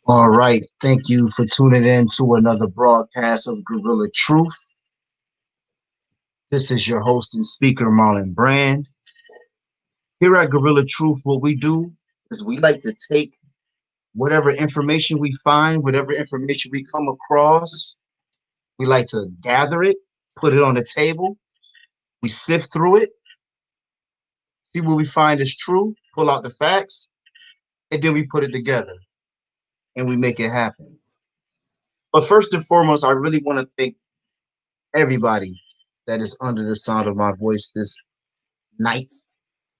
All right. Thank you for tuning in to another broadcast of Gorilla Truth. This is your host and speaker, Marlon Brand. Here at Gorilla Truth, what we do is we like to take whatever information we find, whatever information we come across, we like to gather it, put it on the table, we sift through it, see what we find is true, pull out the facts, and then we put it together and we make it happen. But first and foremost, I really want to thank everybody that is under the sound of my voice this night.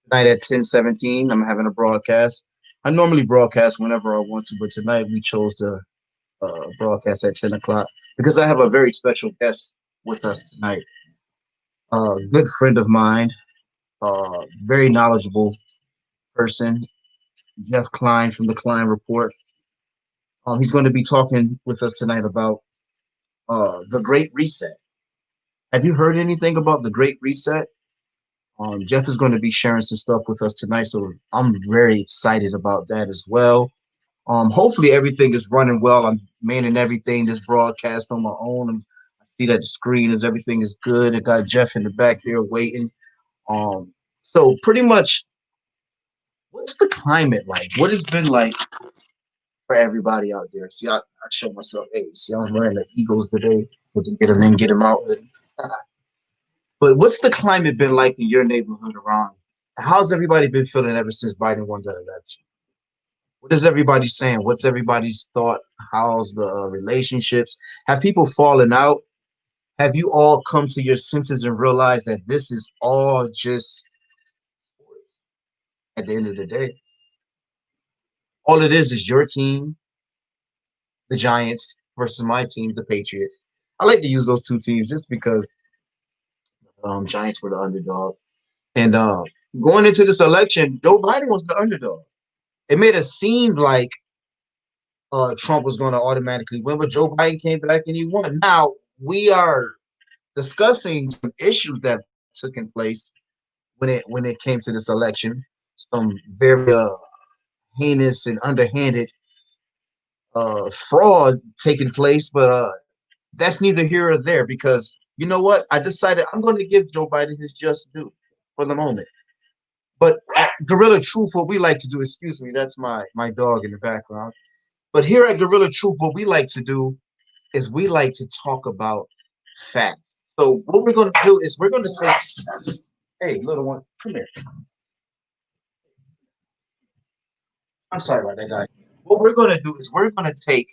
Tonight at 10:17, I'm having a broadcast. I normally broadcast whenever I want to, but tonight we chose to broadcast at 10 o'clock because I have a very special guest with us tonight. A good friend of mine, very knowledgeable person, Jeff Cline from the Cline Report. He's going to be talking with us tonight about the Great Reset. Have you heard anything about the Great Reset? Jeff is going to be sharing some stuff with us tonight, so I'm very excited about that as well. Hopefully everything is running well. I'm manning everything this broadcast on my own. I see that the screen is everything is good. I got Jeff in the back there waiting. So pretty much, what's the climate like? What has been like for everybody out there? See, I show myself, hey, see, I'm wearing the Eagles today. We can get them in, get them out. But what's the climate been like in your neighborhood around? How's everybody been feeling ever since Biden won the election? What is everybody saying? What's everybody's thought? How's the relationships? Have people fallen out? Have you all come to your senses and realized that this is all just sports at the end of the day? All it is your team, the Giants, versus my team, the Patriots. I like to use those two teams just because Giants were the underdog. And going into this election, Joe Biden was the underdog. It made it seem like Trump was going to automatically win, but Joe Biden came back and he won. Now we are discussing some issues that took in place when it came to this election. Some very heinous and underhanded fraud taking place, but that's neither here or there because you know what? I decided I'm going to give Joe Biden his just due for the moment. But at Gorilla Truth, what we like to do, excuse me, that's my dog in the background. But here at Gorilla Truth, what we like to do is we like to talk about facts. So what we're going to do is we're going to say, hey, little one, come here. I'm sorry about that, guy. What we're going to do is we're going to take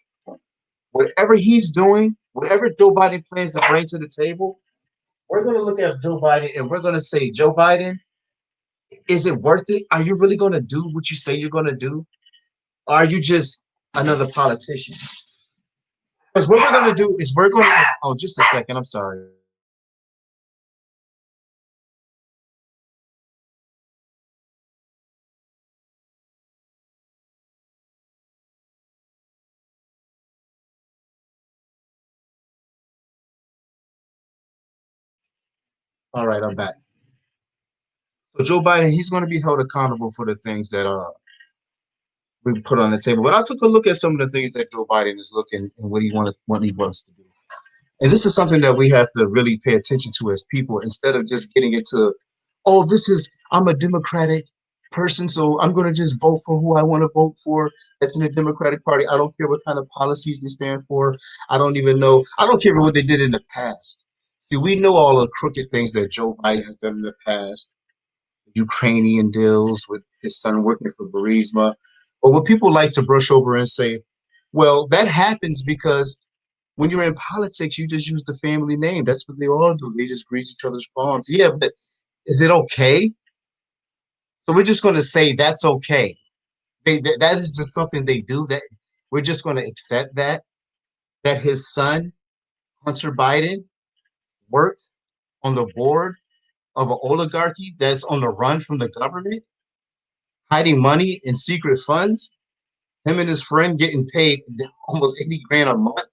whatever he's doing, whatever Joe Biden plans to bring to the table, we're going to look at Joe Biden and we're going to say, Joe Biden, is it worth it? Are you really going to do what you say you're going to do? Or are you just another politician? Because what we're going to do is we're going to, oh, just a second. I'm sorry. All right, I'm back. So Joe Biden, he's going to be held accountable for the things that we put on the table. But I took a look at some of the things that Joe Biden is looking and what he wants to do. And this is something that we have to really pay attention to as people instead of just getting into, oh, I'm a Democratic person, so I'm going to just vote for who I want to vote for. That's in the Democratic Party. I don't care what kind of policies they stand for. I don't even know. I don't care what they did in the past. See, we know all the crooked things that Joe Biden has done in the past. Ukrainian deals with his son working for Burisma. But what people like to brush over and say, well, that happens because when you're in politics, you just use the family name. That's what they all do. They just grease each other's palms. Yeah, but is it okay? So we're just going to say that's okay. That is just something they do. That we're just going to accept that his son Hunter Biden worked on the board of an oligarchy that's on the run from the government, hiding money in secret funds. Him and his friend getting paid almost 80 grand a month,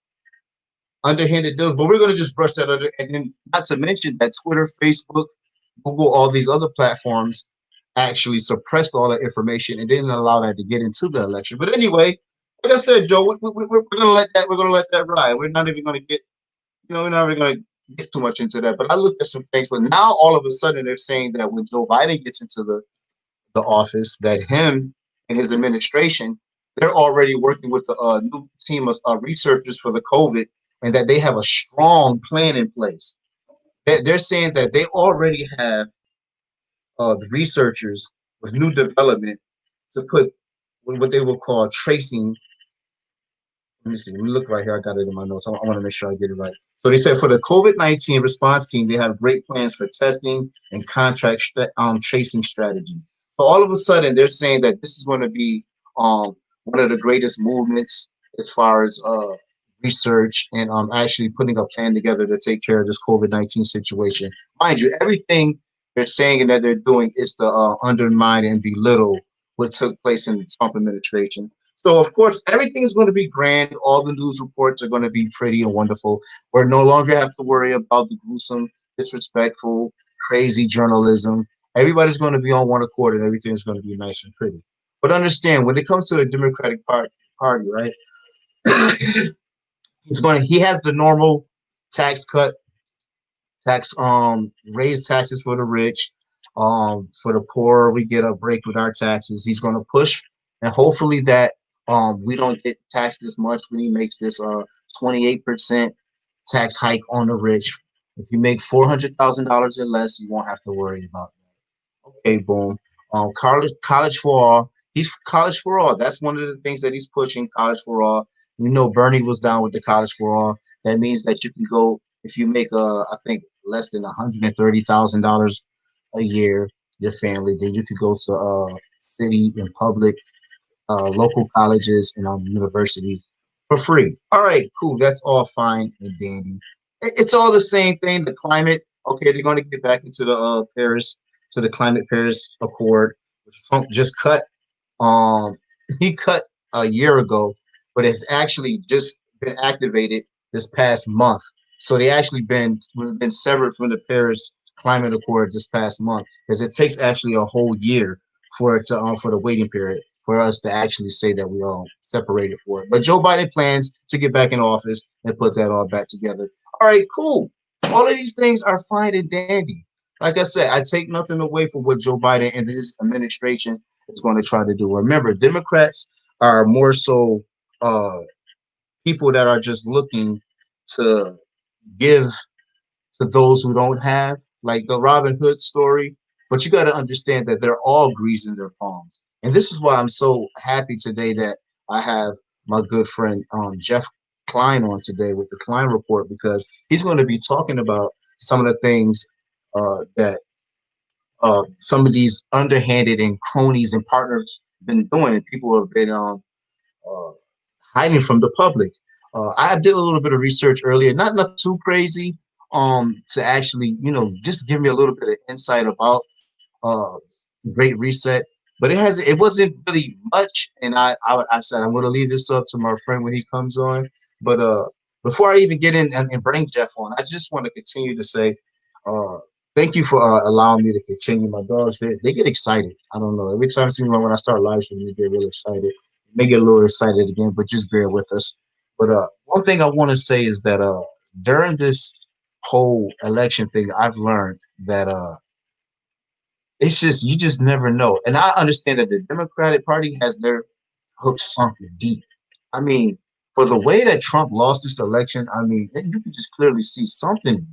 underhanded deals. But we're going to just brush that under, and then not to mention that Twitter, Facebook, Google, all these other platforms actually suppressed all that information and didn't allow that to get into the election. But anyway, like I said, Joe, we're going to let that ride. We're not even going to get, we're not even going to get too much into that. But I looked at some things, but now all of a sudden they're saying that when Joe Biden gets into the office, that him and his administration, they're already working with a new team of researchers for the COVID, and that they have a strong plan in place. They're saying that they already have the researchers with new development to put what they will call tracing. Let me see. Let me look right here. I got it in my notes. I want to make sure I get it right. So they said for the COVID-19 response team, they have great plans for testing and contract tracing strategies. So all of a sudden, they're saying that this is going to be one of the greatest movements as far as research and actually putting a plan together to take care of this COVID-19 situation. Mind you, everything they're saying and that they're doing is to undermine and belittle what took place in the Trump administration. So, of course, everything is going to be grand. All the news reports are going to be pretty and wonderful. We're no longer have to worry about the gruesome, disrespectful, crazy journalism. Everybody's going to be on one accord and everything's going to be nice and pretty. But understand, when it comes to the Democratic Party, right? He has the normal tax cut, raise taxes for the rich. For the poor, we get a break with our taxes. He's going to push, and hopefully that we don't get taxed as much when he makes this 28% tax hike on the rich. If you make $400,000 or less, you won't have to worry about that. Okay, boom. College for all. He's college for all. That's one of the things that he's pushing. College for all. You know, Bernie was down with the college for all. That means that you can go if you make I think less than $130,000 a year, your family, then you could go to city and public local colleges and universities for free. All right, cool. That's all fine and dandy. It's all the same thing. The climate. Okay, they're going to get back into the climate Paris Accord, which Trump just cut. Um, he cut a year ago, but it's actually just been activated this past month. So they actually we've been severed from the Paris Climate Accord this past month, because it takes actually a whole year for it to for the waiting period for us to actually say that we all separated for it. But Joe Biden plans to get back in office and put that all back together. All right, cool. All of these things are fine and dandy. Like I said, I take nothing away from what Joe Biden and his administration is going to try to do. Remember, Democrats are more so people that are just looking to give to those who don't have, like the Robin Hood story. But you got to understand that they're all greasing their palms. And this is why I'm so happy today that I have my good friend Jeff Cline on today with the Cline Report, because he's going to be talking about some of the things that some of these underhanded and cronies and partners been doing, and people have been uh, hiding from the public. I did a little bit of research earlier, not nothing too crazy, to actually, just give me a little bit of insight about uh, Great Reset. But it wasn't really much, and I said I'm going to leave this up to my friend when he comes on. But before I even get in and bring Jeff on, I just want to continue to say, uh, thank you for allowing me to continue. My dogs, they get excited. I don't know. Every time I see them when I start live streaming, they get really excited. They may get a little excited again, but just bear with us. But one thing I want to say is that during this whole election thing, I've learned that it's just you just never know. And I understand that the Democratic Party has their hooks sunk deep. I mean, for the way that Trump lost this election, I mean, you can just clearly see something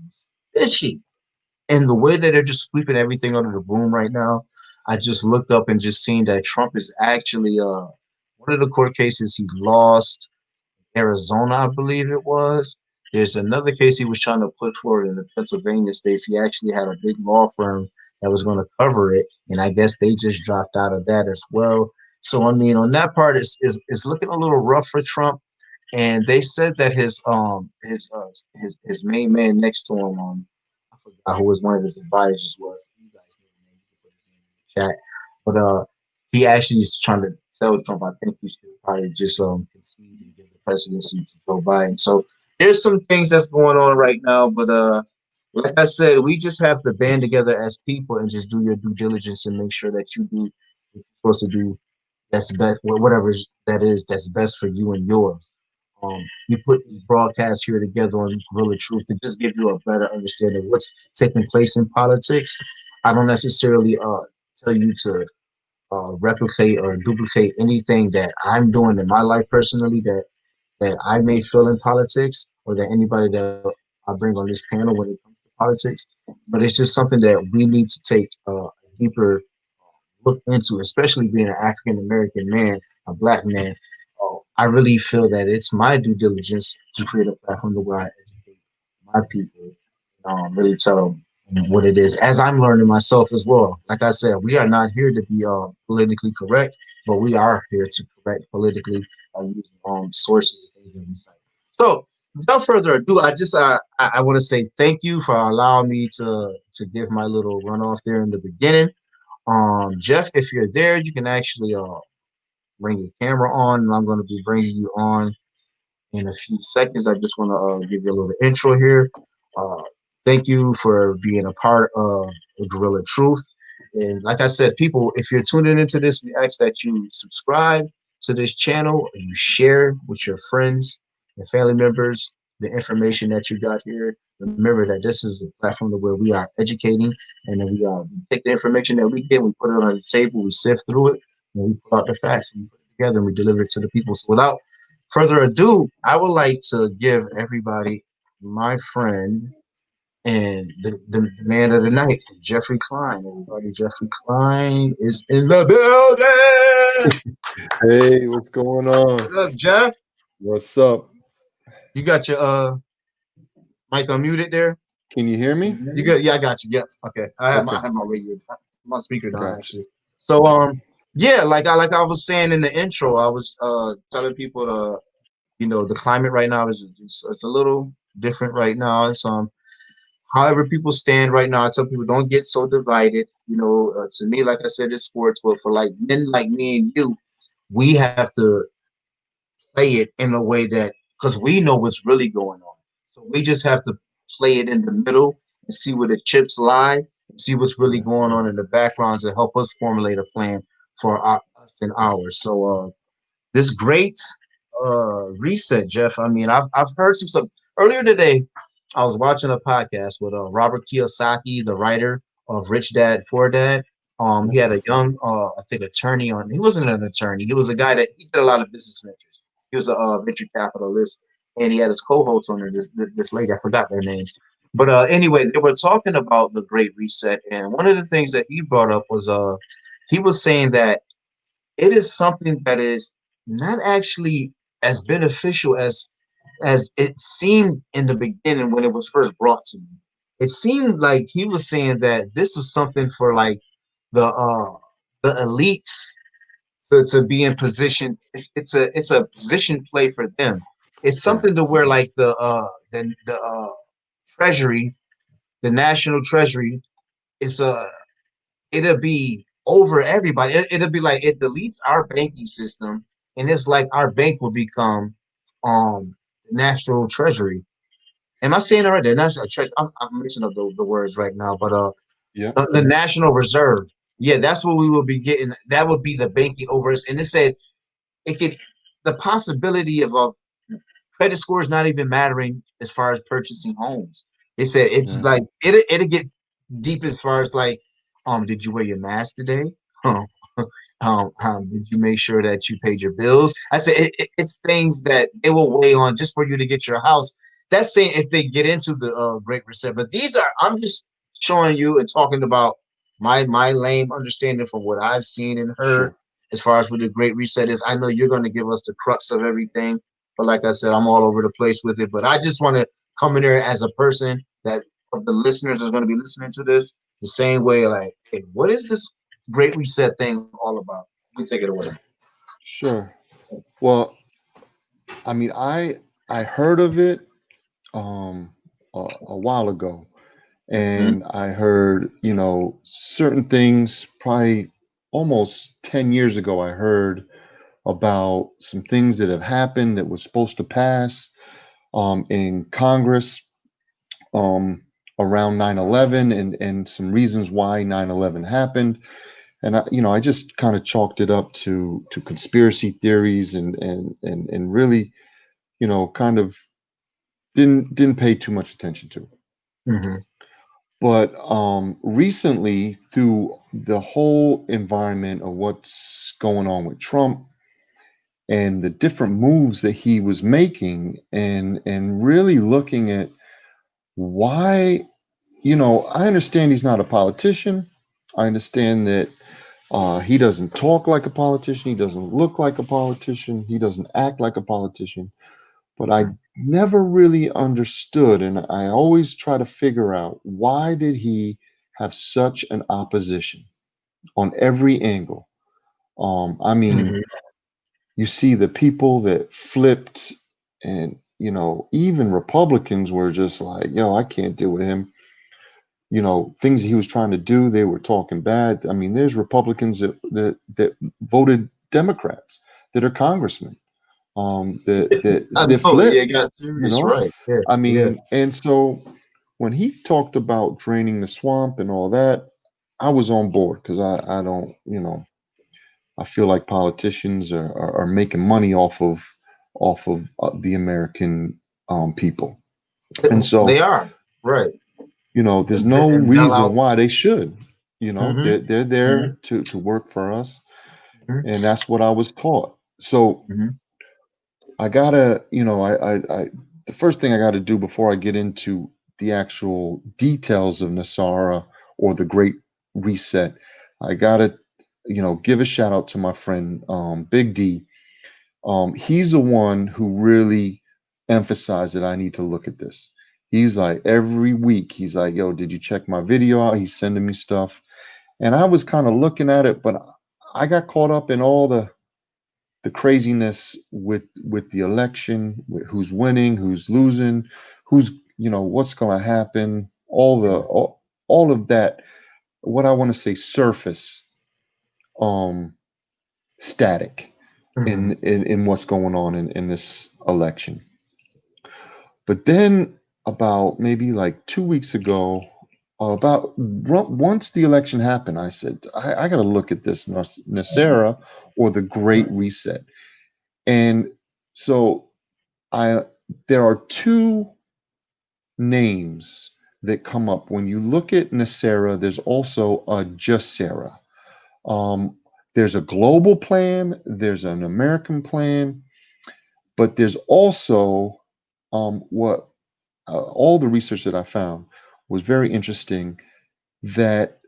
fishy. And the way that they're just sweeping everything under the broom right now, I just looked up and just seen that Trump is actually one of the court cases he lost. Arizona, I believe it was. There's another case he was trying to put forward in the Pennsylvania states. He actually had a big law firm that was going to cover it, and I guess they just dropped out of that as well. So I mean, on that part, it's looking a little rough for Trump. And they said that his main man next to him, I forgot who was one of his advisors was. You guys know the name. You can put his name in the chat. But he actually is trying to tell Trump, I think he should probably just concede and give the presidency to Joe Biden. So there's some things that's going on right now, but like I said, we just have to band together as people and just do your due diligence and make sure that you do what you're supposed to do. That's best, whatever that is, that's best for you and yours. We put these broadcasts here together on Gorilla Truth to just give you a better understanding of what's taking place in politics. I don't necessarily tell you to replicate or duplicate anything that I'm doing in my life personally that I may feel in politics or that anybody that I bring on this panel when it comes to politics. But it's just something that we need to take a deeper look into, especially being an African American man, a black man. I really feel that it's my due diligence to create a platform to where I educate my people, really tell them what it is, as I'm learning myself as well. Like I said, we are not here to be politically correct, but we are here to correct politically using sources and things that we cite. So, without further ado, I want to say thank you for allowing me to give my little runoff there in the beginning. Jeff, if you're there, you can actually bring your camera on, and I'm going to be bringing you on in a few seconds. I just want to give you a little intro here. Uh, Thank you for being a part of the Gorilla Truth. And like I said, people, if you're tuning into this, we ask that you subscribe to this channel and you share with your friends and family members the information that you got here. Remember that this is a platform where we are educating, and then we take the information that we get, we put it on the table, we sift through it, and we pull out the facts and we put it together and we deliver it to the people. So without further ado, I would like to give everybody my friend and the man of the night, Jeffrey Cline. Everybody, Jeffrey Cline is in the building. Hey, what's going on? What up, Jeff? What's up? You got your mic unmuted there? Can you hear me? You good? Yeah, I got you. Yeah. Okay. I Okay, have my radio, my speaker down gotcha. actually. So yeah, like I was saying in the intro, I was telling people to the climate right now is it's a little different right now. It's however people stand right now. I tell people don't get so divided. To me, like I said, it's sports, but for like men like me and you, we have to play it in a way that because we know what's really going on. So we just have to play it in the middle and see where the chips lie and see what's really Yeah. going on in the background to help us formulate a plan for us and ours. So this great reset, Jeff. I mean, I've heard some stuff earlier today. I was watching a podcast with Robert Kiyosaki, the writer of Rich Dad Poor Dad. He had a young, I think, attorney on. He wasn't an attorney. He was a guy that he did a lot of business ventures. He was a venture capitalist, and he had his co-host on there. This lady, I forgot their names. But anyway, they were talking about the Great Reset, and one of the things that he brought up was he was saying that it is something that is not actually as beneficial as it seemed in the beginning when it was first brought to me. It seemed like he was saying that this was something for like the elites to be in position. It's a position play for them. It's Yeah. something to where like the treasury, the national treasury, it's a it'll be over everybody. It'll be like it deletes our banking system, and it's like our bank will become the national treasury. Am I saying it right? The National Treasury. I'm mixing up the words right now, but Yep. the National Reserve. Yeah, that's what we will be getting. That would be the banking over us. And it said it could the possibility of credit score is not even mattering as far as purchasing homes. It said it's Yeah. like it'll get deep as far as like, did you wear your mask today? Did you make sure that you paid your bills? I said it's things that it will weigh on just for you to get your house. That's saying if they get into the Great Reset, but these are I'm just showing you and talking about my lame understanding from what I've seen and heard Sure. as far as what the Great Reset is. I know you're going to give us the crux of everything, but like I said, I'm all over the place with it. But I just want to come in there as a person that of the listeners is going to be listening to this the same way. Like, hey, what is this Great Reset thing all about? You take it away. Sure. Well, I mean, I heard of it a while ago, Mm-hmm. and I heard, certain things probably almost 10 years ago. I heard about some things that have happened that was supposed to pass in Congress um, around 9/11, and some reasons why 9/11 happened. And I just kind of chalked it up to conspiracy theories, and really, kind of didn't pay too much attention to. Mm-hmm. But recently, through the whole environment of what's going on with Trump and the different moves that he was making, and really looking at why, I understand he's not a politician. I understand that he doesn't talk like a politician. He doesn't look like a politician. He doesn't act like a politician. But I never really understood, and I always try to figure out, why did he have such an opposition on every angle? I mean, Mm-hmm. you see the people that flipped, and even Republicans were just like, yo, I can't deal with him. Things he was trying to do, they were talking bad. I mean, there's Republicans that voted Democrats, that are congressmen, I that know. Yeah, it flipped. got You serious, know, right? Yeah, I yeah. mean, and so when he talked about draining the swamp and all that, I was on board, because I don't, I feel like politicians are making money off of the American people, and They so are right. there's no And bail reason out. why they should. Mm-hmm. They're Mm-hmm. there to work for us, and that's what I was taught. So Mm-hmm. I gotta, the first thing I gotta do before I get into the actual details of Nasara or the Great Reset, I gotta, give a shout out to my friend Big D. He's the one who really emphasized that I need to look at this. He's like, every week, he's like, yo, did you check my video out? He's sending me stuff. And I was kind of looking at it, but I got caught up in all the craziness with the election, with who's winning, who's losing, who's, what's going to happen, all of that, what I want to say, surface um static Mm-hmm. in what's going on in this election. But then, about maybe like 2 weeks ago, once the election happened, I said, I got to look at this Nasera, or the Great Reset. And so I there are two names that come up when you look at Nasera. There's also a Jasera. Um, there's a global plan, there's an American plan, but there's also what all the research that I found was very interesting, that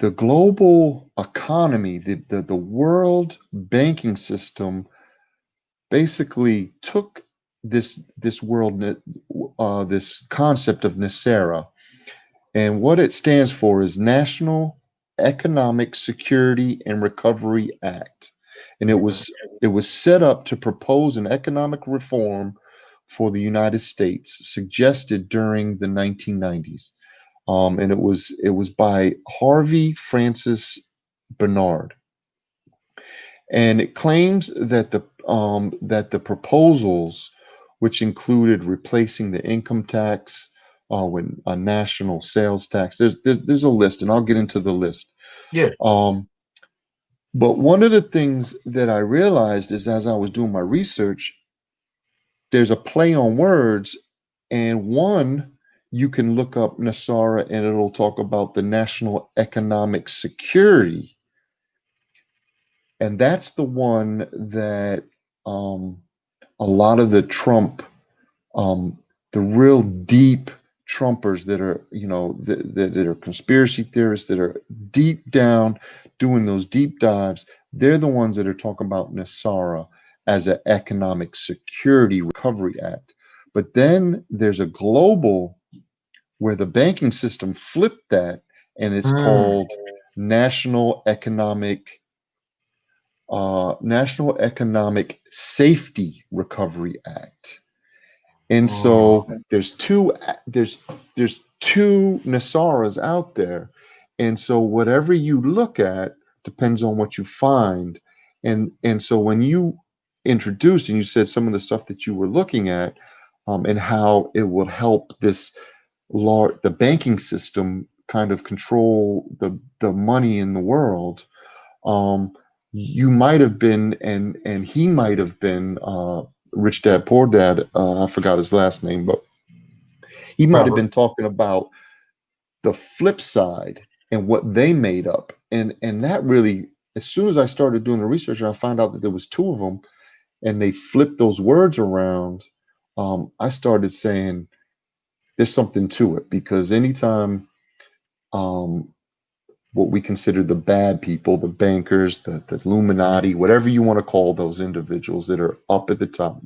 the global economy, the world banking system, basically took this this concept of Nasera, and what it stands for is National Economic Security and Recovery Act, and it was set up to propose an economic reform for the United States, suggested during the 1990s, and it was by Harvey Francis Bernard, and it claims that the proposals which included replacing the income tax with a national sales tax. There's a list, and I'll get into the list. Yeah. Um, but one of the things that I realized is as I was doing my research, there's a play on words, and one you can look up Nasara and it'll talk about the national economic security, and that's the one that um, a lot of the Trump, um, the real deep Trumpers that are, that are conspiracy theorists that are deep down doing those deep dives, they're the ones that are talking about Nasara as an economic security recovery act. But then there's a global where the banking system flipped that, and it's Mm. called National Economic Safety Recovery Act. And Oh, so there's two Nasaras out there. And so whatever you look at depends on what you find. And so when you introduced and you said some of the stuff that you were looking at, and how it will help the banking system kind of control the money in the world, um, you might have been, and he might have been, Rich Dad Poor Dad. I forgot his last name, but he might have probably. been talking about the flip side and what they made up. And that really, as soon as I started doing the research and I found out that there was two of them, and they flipped those words around, I started saying there's something to it, because anytime um, what we consider the bad people, the bankers, the Illuminati, whatever you want to call those individuals that are up at the top,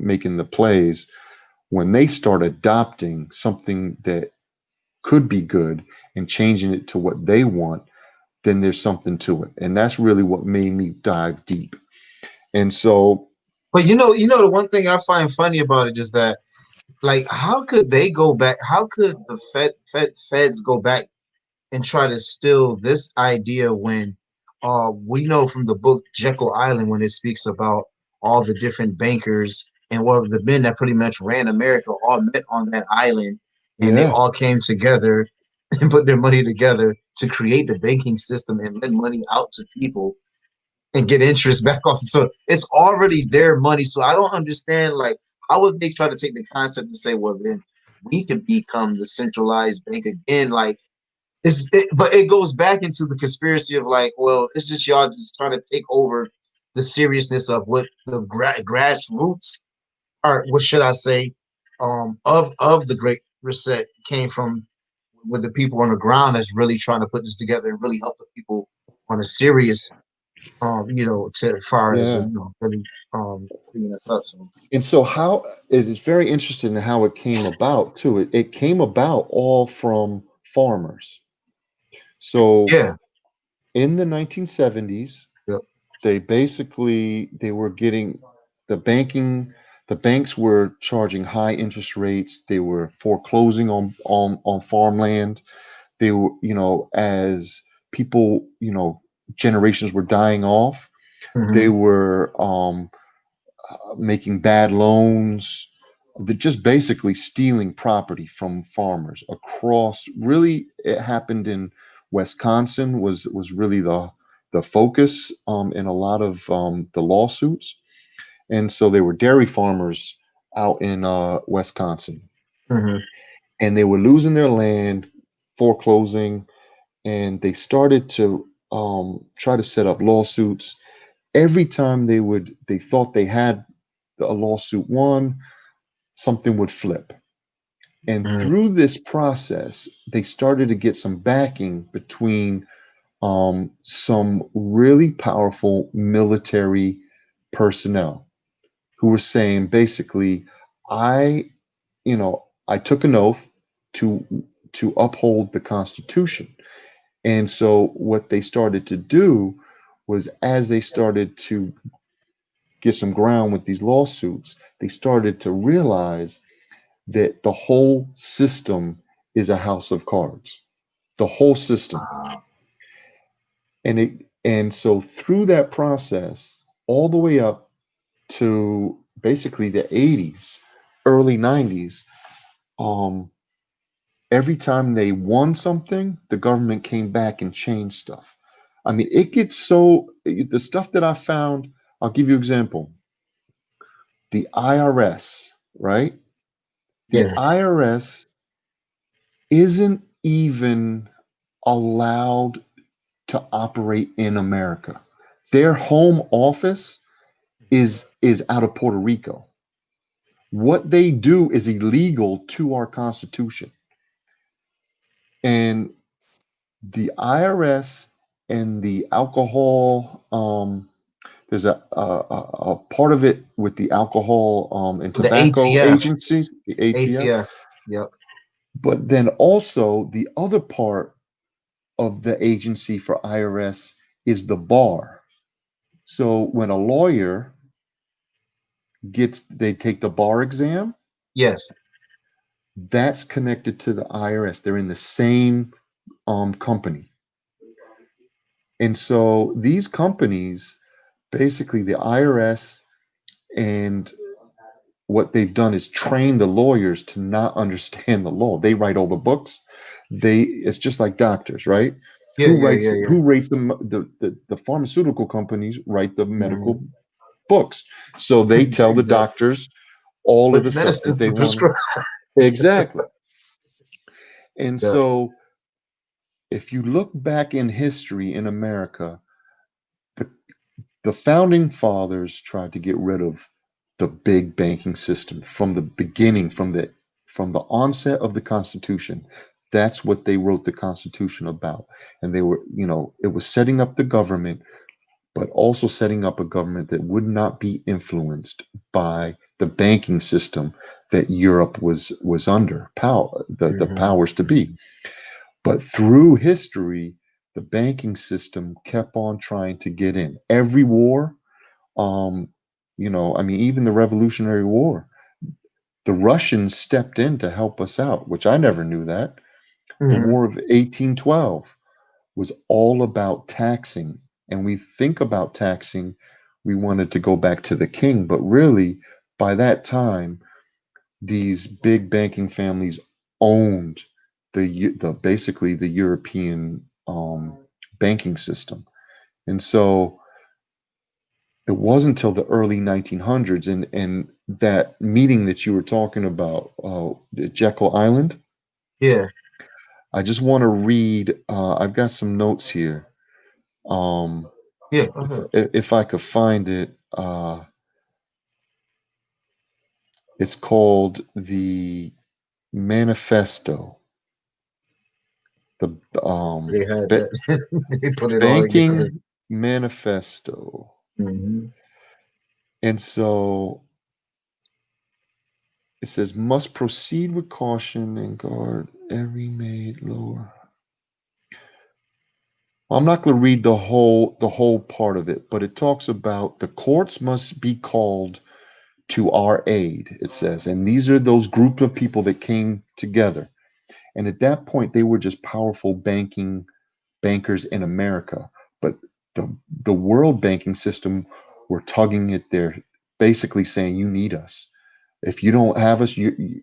making the plays, when they start adopting something that could be good and changing it to what they want, then there's something to it. And that's really what made me dive deep. And so, But the one thing I find funny about it is that, like, how could they go back? How could the feds go back and try to steal this idea when we know from the book Jekyll Island, when it speaks about all the different bankers and what the men that pretty much ran America all met on that island, and they yeah, all came together and put their money together to create the banking system and lend money out to people and get interest back off. So it's already their money. So I don't understand, like, how would they try to take the concept and say, well, then we can become the centralized bank again? Like, but it goes back into the conspiracy of, like, well, it's just y'all just trying to take over the seriousness of what the grassroots, or what should I say, of the Great Reset came from, with the people on the ground that's really trying to put this together and really help the people on a serious, to as far as yeah. really cleaning us up. So And so, how it is very interesting how it came about too. It came about all from farmers. So yeah, in the 1970s, yep, they were getting the banking the banks were charging high interest rates. They were foreclosing on farmland. They were, as people, generations were dying off, they hmm, were making bad loans, that just basically stealing property from farmers across. Really, it happened in Wisconsin, was really the focus in a lot of the lawsuits. And so they were dairy farmers out in Wisconsin, hmm, and they were losing their land, foreclosing, and they started to try to set up lawsuits. Every time they thought they had a lawsuit won, something would flip. And hmm, through this process, they started to get some backing between some really powerful military personnel who were saying basically, I, I took an oath to uphold the Constitution. And so what they started to do was, as they started to get some ground with these lawsuits, they started to realize that the whole system is a house of cards. The whole system. uh, And so through that process, all the way up to basically the 80s, early 90s, um, every time they won something, the government came back and changed stuff. I mean, it gets so the stuff that I found, I'll give you an example. The IRS, right? The Yeah. IRS isn't even allowed to operate in America. Their home office is out of Puerto Rico. What they do is illegal to our Constitution. And the IRS and the alcohol, there's a part of it with the alcohol and The tobacco ATF. agencies, the ATF, ATF. Yep. but then also the other part of the agency for IRS is the bar. So when a lawyer they take the bar exam, Yes. that's connected to the IRS. They're in the same company. And so these companies, basically the IRS, and what they've done is train the lawyers to not understand the law. They write all the books. It's just like doctors, right? Yeah. Yeah. Yeah. Yeah. Who rates the pharmaceutical companies write the medical Mhm. books. So they tell the Exactly. doctors all of With the stuff that medicines they to want. prescribe. Exactly. And Yeah. so if you look back in history in America, the, the founding fathers tried to get rid of the big banking system from the beginning, from the onset of the Constitution. That's what they wrote the Constitution about. And they were, it was setting up the government, but also setting up a government that would not be influenced by the banking system that Europe was under the Mhm. powers to be. Mhm. But through history, the banking system kept on trying to get in. Every war, um, I mean, even the Revolutionary War, the Russians stepped in to help us out, which I never knew that. The Mhm. War of 1812 was all about taxing. And we think about taxing, we wanted to go back to the king, but really, by that time, these big banking families owned the basically the European banking system. And so it wasn't until the early 1900s and that meeting that you were talking about, the Jekyll Island. Yeah. I just want to read. I've got some notes here. Um, Yeah. Go ahead. if I could find it, it's called the Manifesto. The They had ba- that. They put it all together. Banking Manifesto. Hmm. And so it says must proceed with caution and guard every made lower. I'm not going to read the whole part of it, but it talks about the courts must be called to our aid, it says. And these are those group of people that came together. And at that point, they were just powerful bankers in America. But the world banking system were tugging at their, basically saying, you need us. If you don't have us, the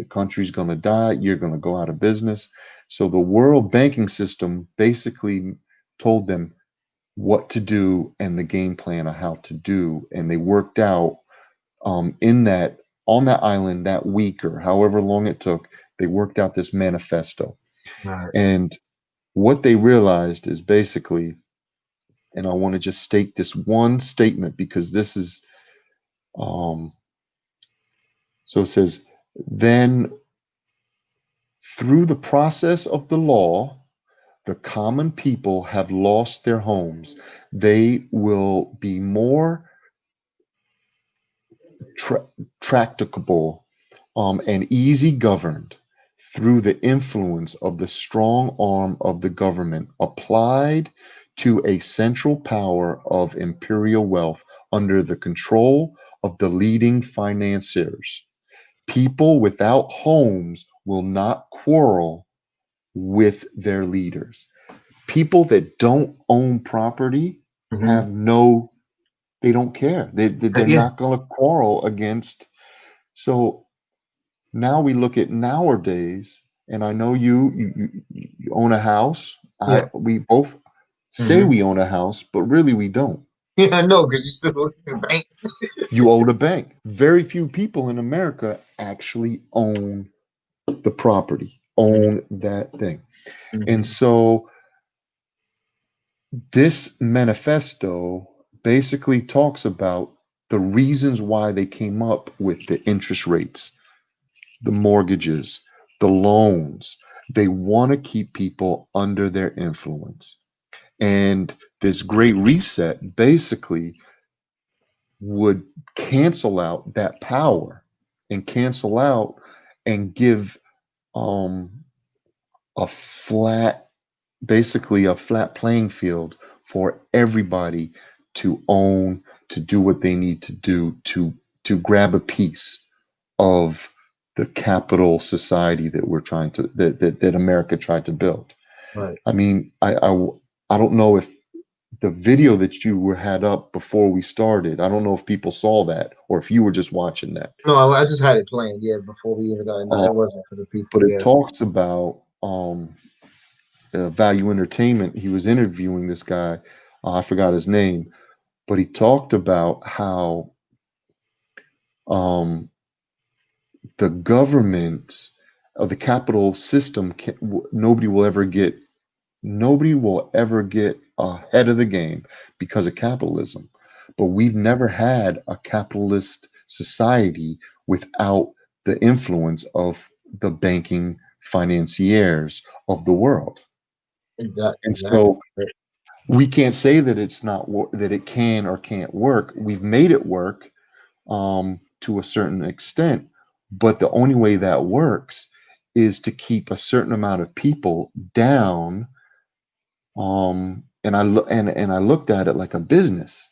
country's going to die. You're going to go out of business. So the world banking system basically told them what to do and the game plan of how to do. And they worked out in that on that island that week or however long it took. They worked out this manifesto. Right. And what they realized is basically, and I want to just state this one statement because this is, um, so it says, then through the process of the law, the common people have lost their homes. They will be more tra- tractable and easy governed through the influence of the strong arm of the government applied to a central power of imperial wealth under the control of the leading financiers. People without homes will not quarrel with their leaders. People that don't own property Hmm. have no They don't care. They're Yeah. not going to quarrel against. So now we look at nowadays, and I know you own a house. Yeah. We both say Hmm. we own a house, but really we don't. Yeah, I know, because you still look at the bank. You owe the bank. Very few people in America actually own the property, own that thing. And Hmm. so this manifesto basically talks about the reasons why they came up with the interest rates, the mortgages, the loans. They want to keep people under their influence. And this great reset basically would cancel out that power and cancel out and give um, a flat, basically a flat playing field for everybody to own, to do what they need to do to grab a piece of the capital society that we're trying to that America tried to build. Right. I mean, I don't know if the video that you were had up before we started, I don't know if people saw that or if you were just watching that. No, I just had it playing, yeah, before we even got it. No, Uh, it wasn't for the people, but it yeah. talks about Value Entertainment. He was interviewing this guy. I forgot his name, but he talked about how um, the government of the capital system nobody will ever get ahead of the game because of capitalism. But we've never had a capitalist society without the influence of the banking financiers of the world. And Exactly. so we can't say that it's not that it can or can't work. We've made it work to a certain extent, but the only way that works is to keep a certain amount of people down. And I looked at it like a business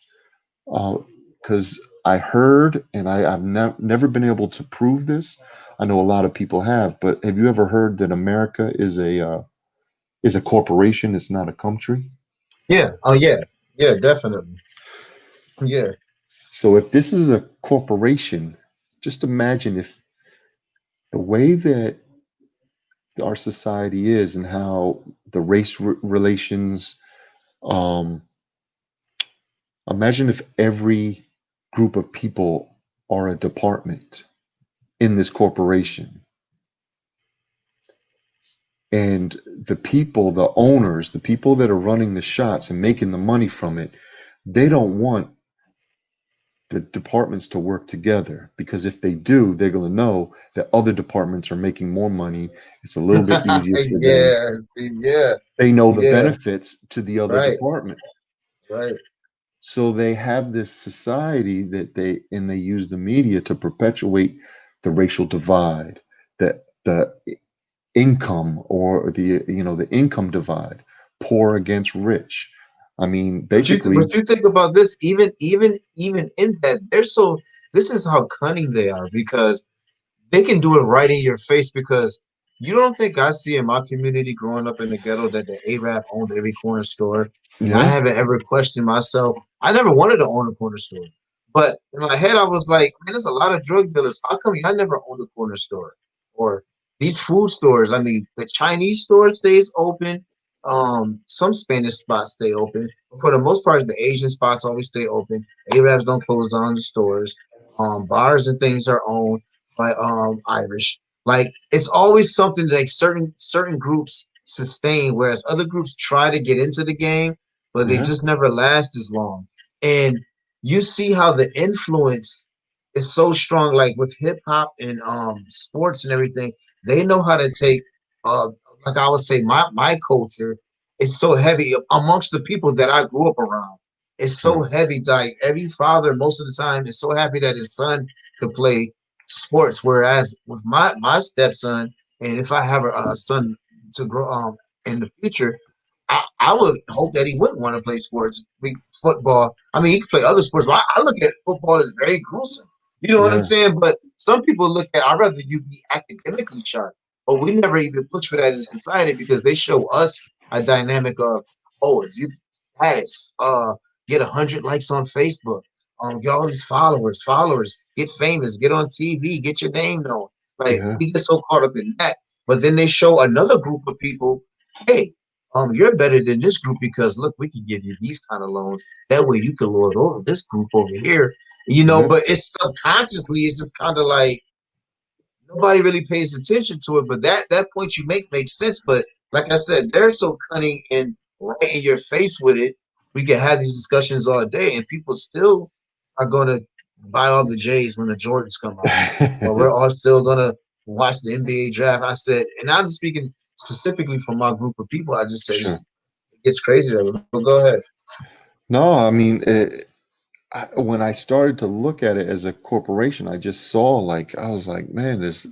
because I heard, and I've never been able to prove this. I know a lot of people have, but have you ever heard that America is a corporation? It's not a country. Yeah. Oh, yeah. Yeah, definitely. Yeah. So if this is a corporation, just imagine if the way that our society is and how the relations, um, imagine if every group of people are a department in this corporation, and the people, the owners, the people that are running the shots and making the money from it, they don't want the departments to work together, because if they do, they're going to know that other departments are making more money. It's a little bit easier for them. Yeah. See, yeah. They know the Yeah. benefits to the other Right. department. Right. So they have this society that they use the media to perpetuate the racial divide, the income, or the income divide, poor against rich. I mean, basically, But you think about this, even in that, they're so. This is how cunning they are, because they can do it right in your face. Because you don't think I see in my community growing up in the ghetto that the Arab owned every corner store, and I yeah, haven't ever questioned myself. I never wanted to own a corner store, but in my head I was like, man, there's a lot of drug dealers. How come I never owned a corner store? Or these food stores. I mean, the Chinese store stays open. Some Spanish spots stay open. But for the most part, the Asian spots always stay open. Arabs don't close down the stores. Bars and things are owned by Irish. Like, it's always something like certain groups sustain, whereas other groups try to get into the game, but they yeah, just never last as long. And you see how the influence is so strong, like with hip hop and sports and everything. They know how to take uh like I would say my culture is so heavy amongst the people that I grew up around. It's so sure, heavy. Like every father, most of the time, is so happy that his son could play sports. Whereas with my stepson, and if I have a son to grow in the future, I would hope that he wouldn't want to play sports, football. I mean, he could play other sports, but I look at football as very gruesome. You know what I'm yeah, saying? But some people look at, I'd rather you be academically sharp. But we never even push for that in society, because they show us a dynamic of, oh, if you status, get 100 likes on Facebook. get all these followers, get famous, get on TV, get your name known. Like Yeah. we get so caught up in that, but then they show another group of people, hey, you're better than this group because look, we can give you these kind of loans. That way you can lord over this group over here, Yeah. but it's subconsciously, it's just kind of like nobody really pays attention to it. But that point you make makes sense. But like I said, they're so cunning and right in your face with it. We can have these discussions all day, and people still are gonna buy all the J's when the Jordans come out, or we're all still gonna watch the NBA draft. I said, and I'm speaking specifically for my group of people. I just said Sure. it gets crazier. But go ahead. No, I mean, when I started to look at it as a corporation, I just saw like I was like, man, there's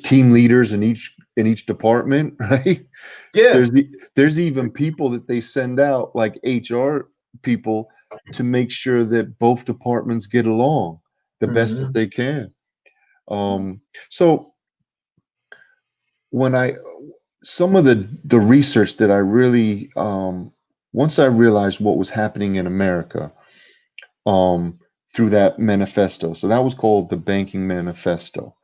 team leaders in each department, right? Yeah. There's even people that they send out like HR people to make sure that both departments get along the best that Hmm. they can. So when I some of the research that I really once I realized what was happening in America um, through that manifesto. So that was called the Banking Manifesto.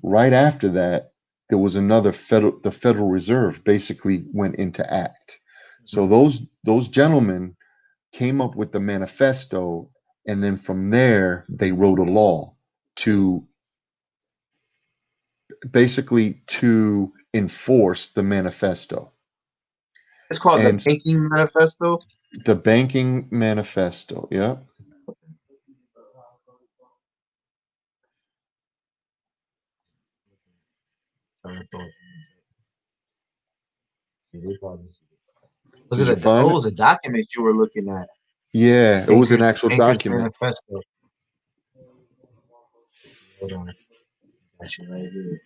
Right after that, there was another the Federal Reserve basically went into act. So those gentlemen came up with the manifesto, and then from there they wrote a law to basically to enforce the manifesto. It's called the And Banking Manifesto. the Banking Manifesto, yeah. Was it Did you find what it? was a document you were looking at? Yeah, it was an actual Bankers document. Manifesto. Hold on, got you right here.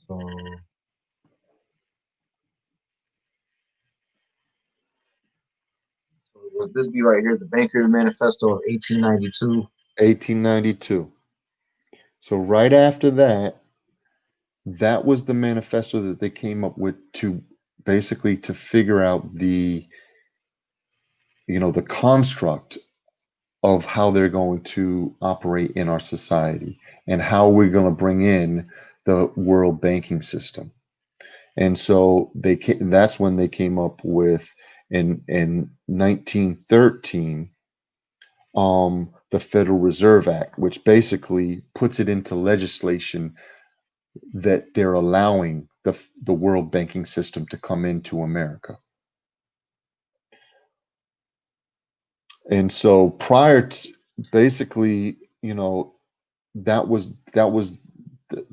So was this be right here? The Bankers Manifesto of 1892. 1892. So right after that, that was the manifesto that they came up with to basically to figure out the construct of how they're going to operate in our society and how we're going to bring in the world banking system. And so that's when they came up with in 1913 the Federal Reserve Act, which basically puts it into legislation that they're allowing the world banking system to come into America. And so prior to basically, that was the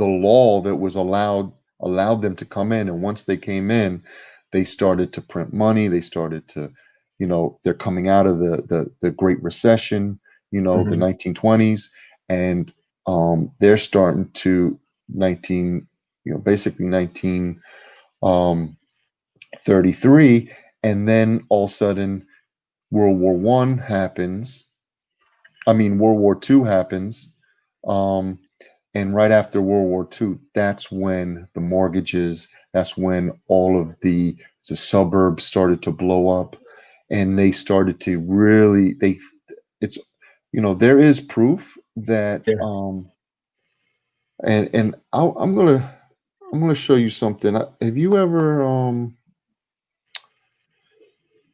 law that was allowed them to come in. And once they came in, they started to print money. They started to, they're coming out of the Great Recession, the Mhm. 1920s, and they're starting to 19, basically 19 um, 33, and then all of a sudden World War One happens. I mean, World War Two happens, um, and right after World War Two, that's when the mortgages, that's when all of the suburbs started to blow up, and they started to really it's there is proof that Yeah. and I'm gonna show you something. Have you ever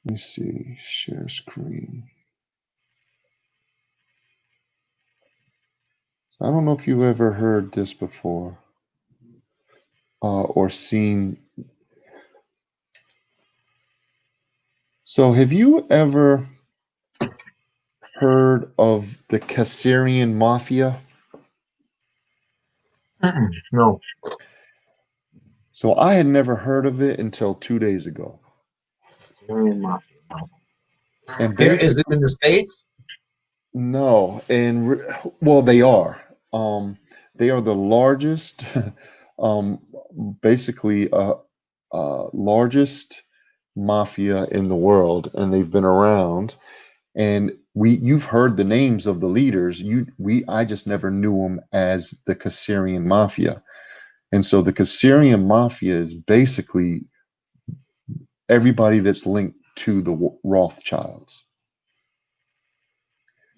let me see, share screen. I don't know if you've ever heard this before or seen. So, have you ever heard of the Caesarean Mafia? Mm-mm. No. So, I had never heard of it until 2 days ago. Syrian Mafia. No. And Here is it basically, in the States? no, well, they are. They are the largest, um, basically, largest mafia in the world, and they've been around. And you've heard the names of the leaders. I just never knew them as the Caesarian Mafia. And so the Caesarian Mafia is basically everybody that's linked to the Rothschilds.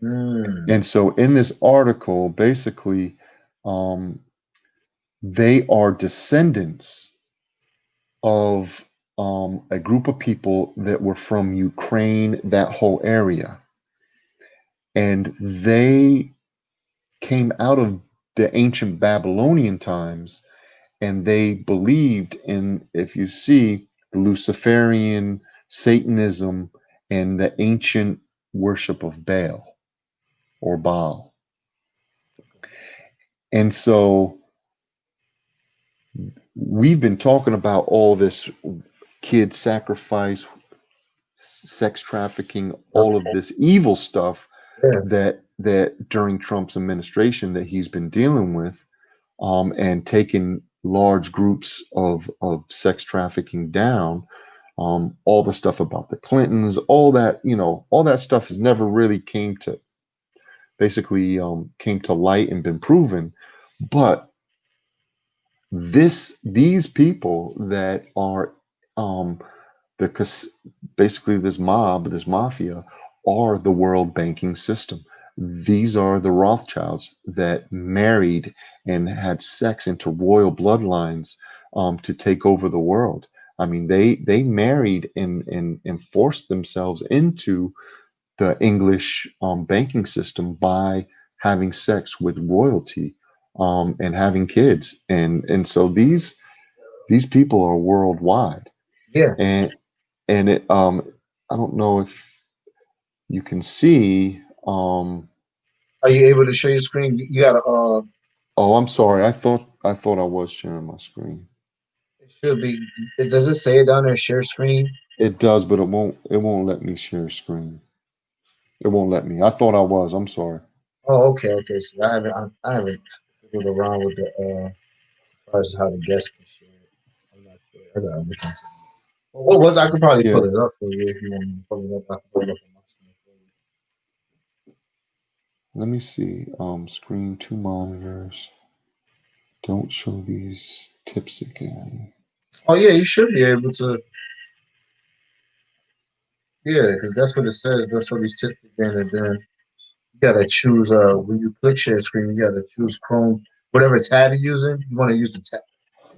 And so in this article, basically, they are descendants of a group of people that were from Ukraine, that whole area. And they came out of the ancient Babylonian times, and they believed in, if you see, the Luciferian Satanism and the ancient worship of Baal or Baal. And so we've been talking about all this kid sacrifice, sex trafficking, all of this evil stuff that during Trump's administration that he's been dealing with, and taking large groups of sex trafficking down. All the stuff about the Clintons, all that, all that stuff has never really came to light and been proven. But these people that are basically this mafia, are the world banking system. These are the Rothschilds that married and had sex into royal bloodlines to take over the world. I mean, they married and forced themselves into the English banking system by having sex with royalty and having kids, and so these people are worldwide. Yeah. And it I don't know if you can see. Are you able to show your screen? You gotta Oh, I'm sorry. I was sharing my screen. it should be. Does it say it down there? Share screen. It does, but it won't let me share screen. It won't let me. I thought I was. I'm sorry. Oh, okay, okay. So I haven't fiddled around with the as far as how the guests can share it. I'm not sure. I gotta look into it. Well, what was I could probably Yeah. pull it up for you if you want me to pull it up. I can pull it up on my screen for you. Let me see. Screen, 2 monitors. Don't show these tips again. Oh yeah, you should be able to. Yeah, because that's what it says. That's what these tips again, and then you gotta choose. When you click share screen, you gotta choose Chrome, whatever tab you're using. You want to use the tab.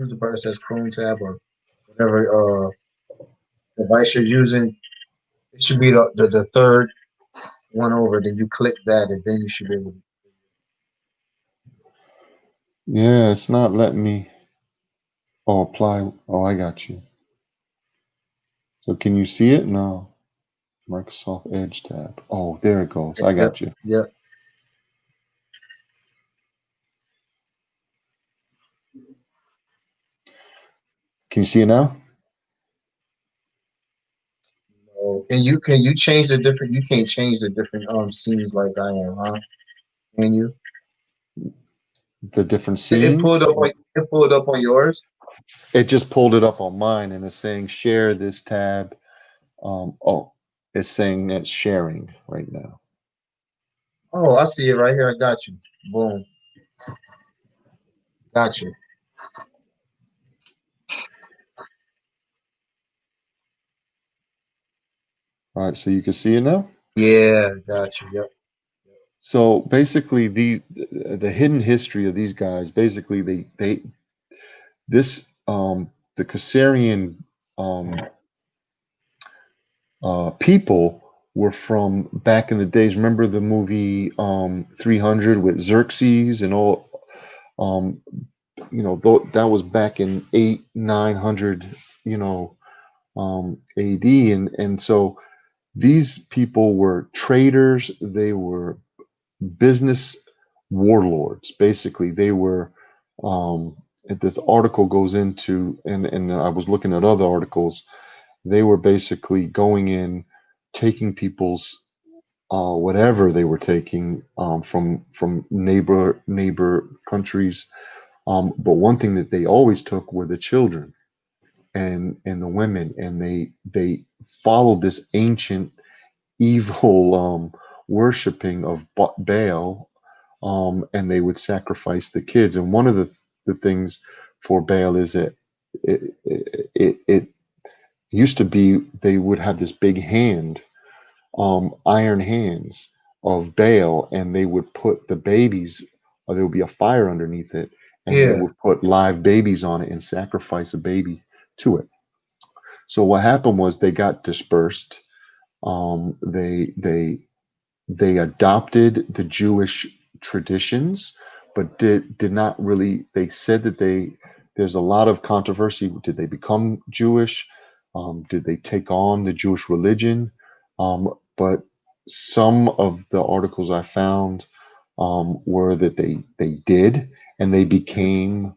Use the part that says Chrome tab or whatever device you're using. It should be the third one over. Then you click that, and then you should be able to. Yeah, it's not letting me. Oh, apply. Oh, I got you. So can you see it? No. Microsoft Edge tab. Oh, there it goes. I Yep, got you. yep. Can you see it now? Can you change the different? You can't change the different scenes like I am, huh? Can you? The different It pulled scenes. up. It pulled up on yours. It just pulled it up on mine and it's saying share this tab. Oh, it's saying it's sharing right now. Oh, I see it right here. I got you. Boom. Got you. All right, so you can see it now. Yeah, got you. Yep. So basically, the hidden history of these guys, basically, they this the Caesarian people were from back in the days. Remember the movie 300 with Xerxes and all. Um, that was back in 900, AD, and so these people were traders. They were business warlords. Basically, they were. This article goes into, and I was looking at other articles. They were basically going in, taking people's whatever they were taking from neighbor countries. But one thing that they always took were the children and the women, and they followed this ancient evil worshiping of Baal, and they would sacrifice the kids. And one of the things for Baal is that it used to be they would have this big hand, iron hands of Baal, and they would put the babies, or there would be a fire underneath it, and they Yeah. would put live babies on it and sacrifice a baby to it. So what happened was they got dispersed. Um, they they they adopted the Jewish traditions, but did not really. They said that there's a lot of controversy. Did they become Jewish? Did they take on the Jewish religion? But some of the articles I found were that they did, and they became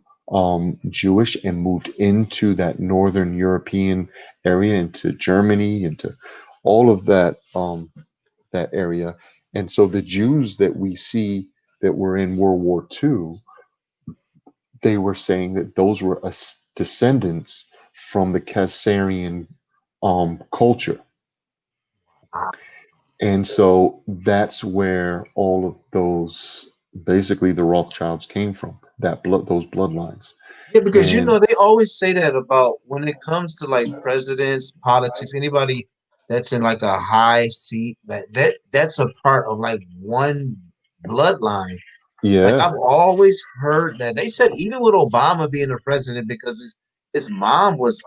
Jewish and moved into that Northern European area, into Germany, into all of that. That area. And so the Jews that we see that were in World War II, they were saying that those were descendants from the Khazarian culture. And so that's where all of those, basically the Rothschilds came from, that those bloodlines. Yeah, because you And know they always say that about when it comes to like presidents, politics, anybody that's in like a high seat, that's a part of like one bloodline. Like yeah, I've always heard that they said even with Obama being the president because his mom was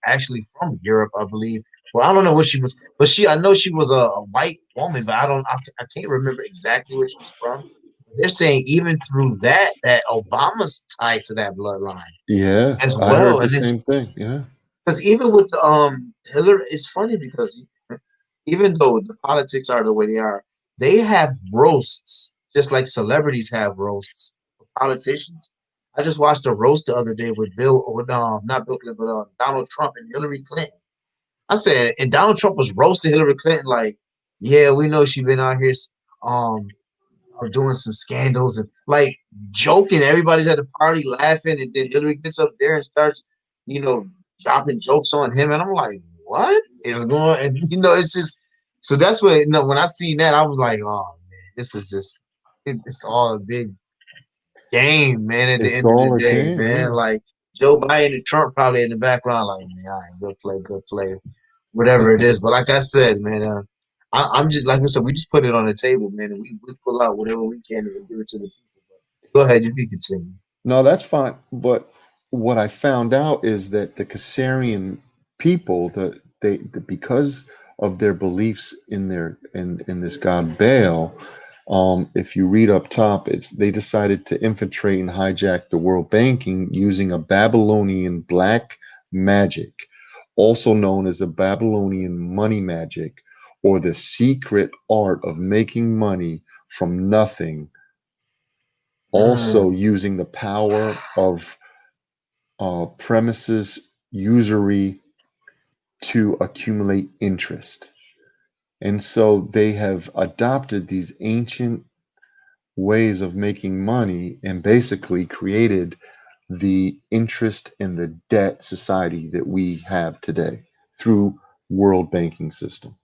actually from Europe, I believe. Well, I don't know what she was, but I know she was a white woman, but I can't remember exactly where she's from. They're saying even through that Obama's tied to that bloodline yeah, as I heard well, the and it's same thing. Yeah, because even with Hillary, it's funny because even though the politics are the way they are, they have roasts just like celebrities have roasts for politicians. I just watched a roast the other day with not Bill Clinton, but Donald Trump and Hillary Clinton. I said, and Donald Trump was roasting Hillary Clinton like, yeah, we know she been out here um doing some scandals and like joking. Everybody's at the party laughing, and then Hillary gets up there and starts, you know, dropping jokes on him, and I'm like, what is going? And it's just so that's what when I seen that, I was like, oh man, this is just it's all a big game, man. At the it's end of the all a day, game. man, Yeah, like Joe Biden and Trump probably in the background, like, man, all right, good play, whatever it is. But like I said, man, I'm just like I said, we just put it on the table, man, and we pull out whatever we can and give it to the people. But go ahead, you can continue. no, that's fine. But what I found out is that the Kasarian people, because of their beliefs in in this god Baal, if you read up top, they decided to infiltrate and hijack the world banking using a Babylonian black magic, also known as the Babylonian money magic, or the secret art of making money from nothing, also Mm, using the power of premises usury to accumulate interest. And so they have adopted these ancient ways of making money and basically created the interest and the debt society that we have today through world banking system.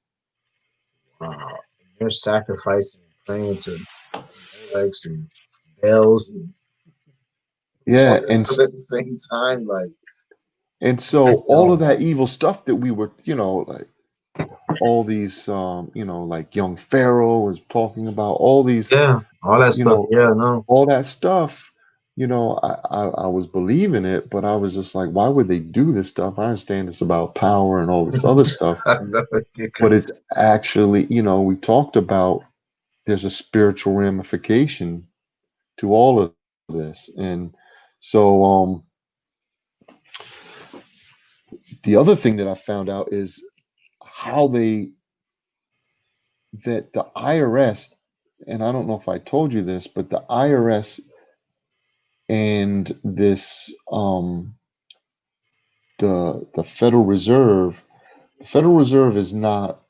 wow. They're sacrificing and praying to Molechs and bells and all Yeah, that stuff at the same time. Like, and I so all of don't. that evil stuff that we were, like all these, like young Pharaoh was talking about, all these, Yeah, all that you stuff. know, Yeah, no. all that stuff, I was believing it, but I was just like, why would they do this stuff? I understand it's about power and all this other stuff, I know it but crazy. it's actually, we talked about there's a spiritual ramification to all of this. And so the other thing that I found out is how the IRS, and I don't know if I told you this, but the IRS and this the Federal Reserve. The Federal Reserve is not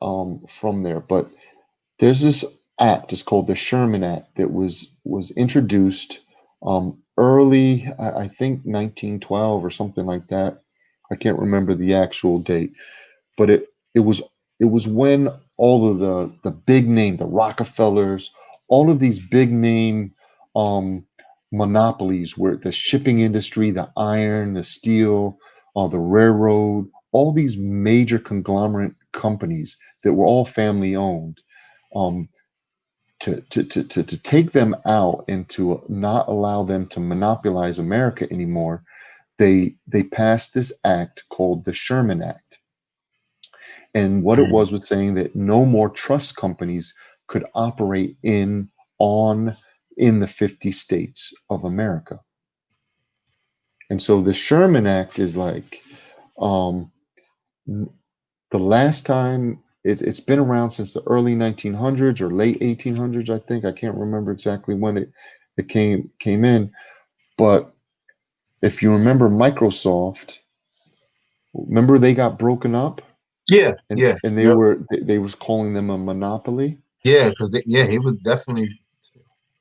from there, but there's this act. It's called the Sherman Act that was introduced early, I think 1912 or something like that. I can't remember the actual date, but it was when all of the big name, the Rockefellers, all of these big name um, monopolies, where the shipping industry, the iron, the steel, the railroad, all these major conglomerate companies that were all family owned. Um, to take them out and to not allow them to monopolize America anymore, they passed this act called the Sherman Act. And what it was saying that no more trust companies could operate in the 50 states of America. And so the Sherman Act is like um, the last time it's been around since the early 1900s or late 1800s, I think. I can't remember exactly when it came in. But if you remember Microsoft, remember they got broken up, Yeah, and yeah, and yep, they was calling them a monopoly. yeah, because yeah, he was definitely.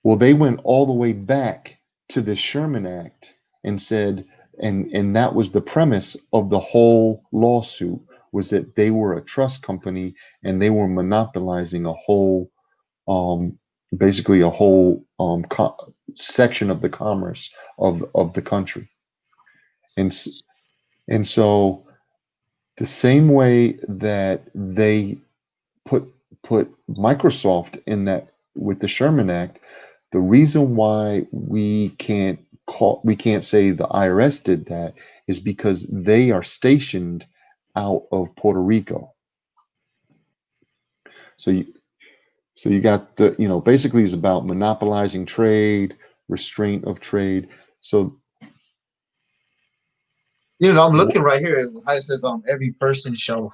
Well, they went all the way back to the Sherman Act and said, and that was the premise of the whole lawsuit, was that they were a trust company and they were monopolizing a whole, um, basically a whole section of the commerce of the country. And and so the same way that they put put Microsoft in that with the Sherman Act, the reason why we can't say the IRS did that is because they are stationed out of Puerto Rico. So you got the, basically it's about monopolizing trade, restraint of trade. So I'm looking right here. It says every person shall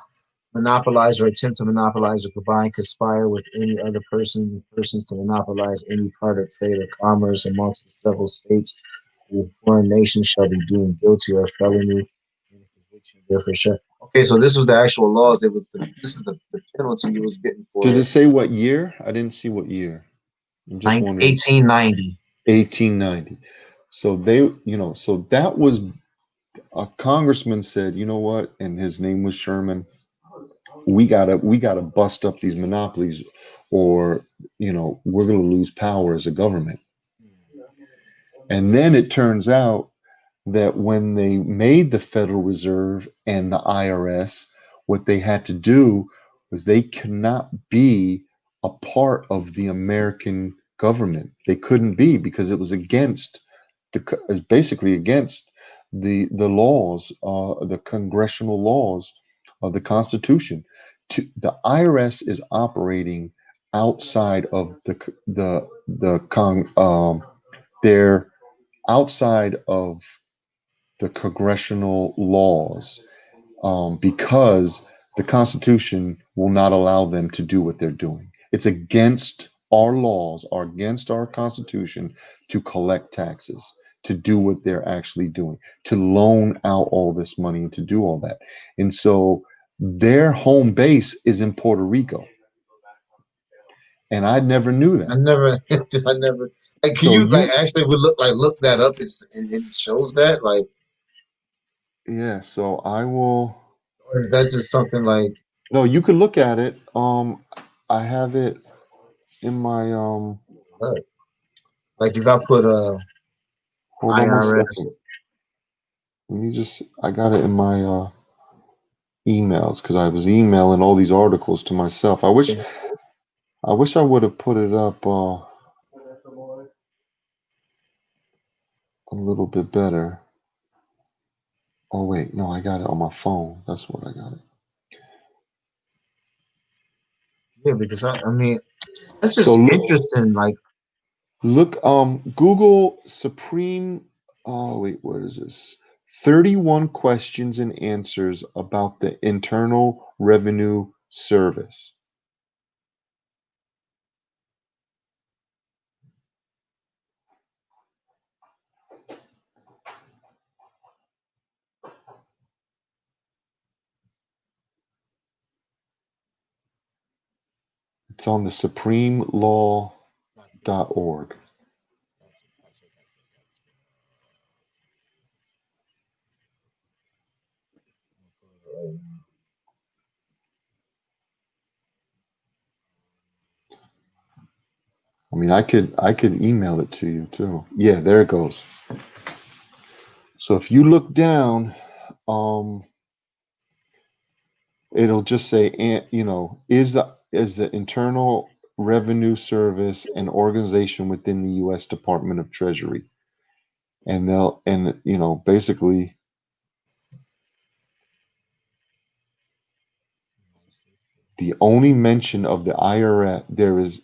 monopolize or attempt to monopolize or combine, conspire with any other persons to monopolize any part of trade or commerce amongst the several states or foreign nations shall be deemed guilty of felony and conviction therefore sure. Okay, so this was the actual laws that was this is the penalty you was getting for does it it. say what year? I didn't see what year. I'm just wondering. 1890. 1890. So so that was a congressman said, you know what, and his name was Sherman. We gotta bust up these monopolies, or we're gonna lose power as a government. And then it turns out that when they made the Federal Reserve and the IRS, what they had to do was they could not be a part of the American government. They couldn't be, because it was against basically against the laws, the congressional laws of the Constitution. The IRS is operating outside of the con. They're outside of the congressional laws, because the Constitution will not allow them to do what they're doing. It's against our laws, or against our Constitution, to collect taxes, to do what they're actually doing, to loan out all this money, and to do all that. And so their home base is in Puerto Rico. And I never knew I that. never I never like can So you like you, actually we look that up and it shows that like yeah, so I will, or is that just something like no, you could look at it. I have it in my uh, like if I put hold on one IRS. second. Let me just, I got it in my emails, because I was emailing all these articles to myself. I wish I would have put it up a little bit better. Oh wait, no, I got it on my phone. That's what I got it. Yeah, because I mean that's So just interesting. Like Google Supreme, oh wait, what is this? 31 questions and answers about the Internal Revenue Service. It's on the supremelaw.org. mean, I could email it to you too. Yeah, there it goes. So if you look down, um, it'll just say, is the Internal Revenue Service an organization within the U.S. Department of Treasury? And basically the only mention of the IRS,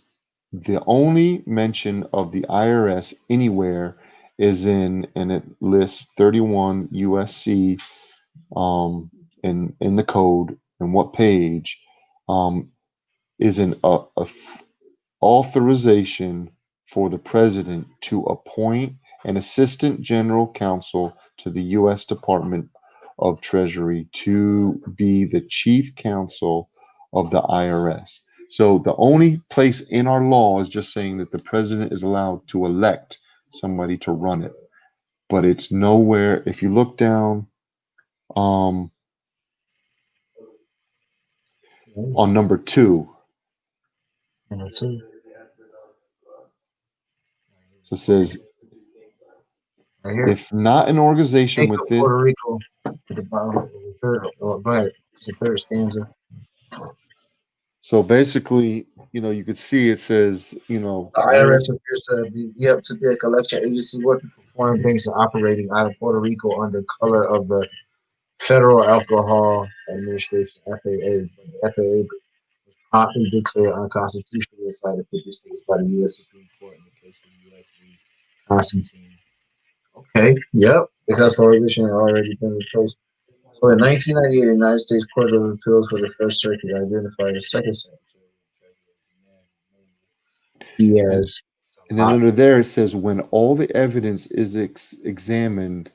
the only mention of the IRS anywhere is and it lists 31 USC in the code and what page um, is authorization for the president to appoint an assistant general counsel to the U.S. Department of Treasury to be the chief counsel of the IRS. So the only place in our law is just saying that the president is allowed to elect somebody to run it, but it's nowhere. If you look down um, on number two, Number two. so it says, Right here. if not an organization Bank with of this. Puerto Rico at the bottom of the third. Oh, go ahead. It's the third stanza. So basically, you could see it says, The the IRS. IRS appears to be a collection agency working for foreign banks and operating out of Puerto Rico under color of the Federal Alcohol Administration (FAA). But the FAA was promptly declared unconstitutional inside the 50 states by the U.S. Supreme Court in the case of U.S. v. Constantine. Okay, yep, because prohibition had already been replaced. So in 1998, the United States Court of Appeals for the First Circuit identified the second Secretary of Treasury And, Diaz. and then under there it says, when all the evidence is examined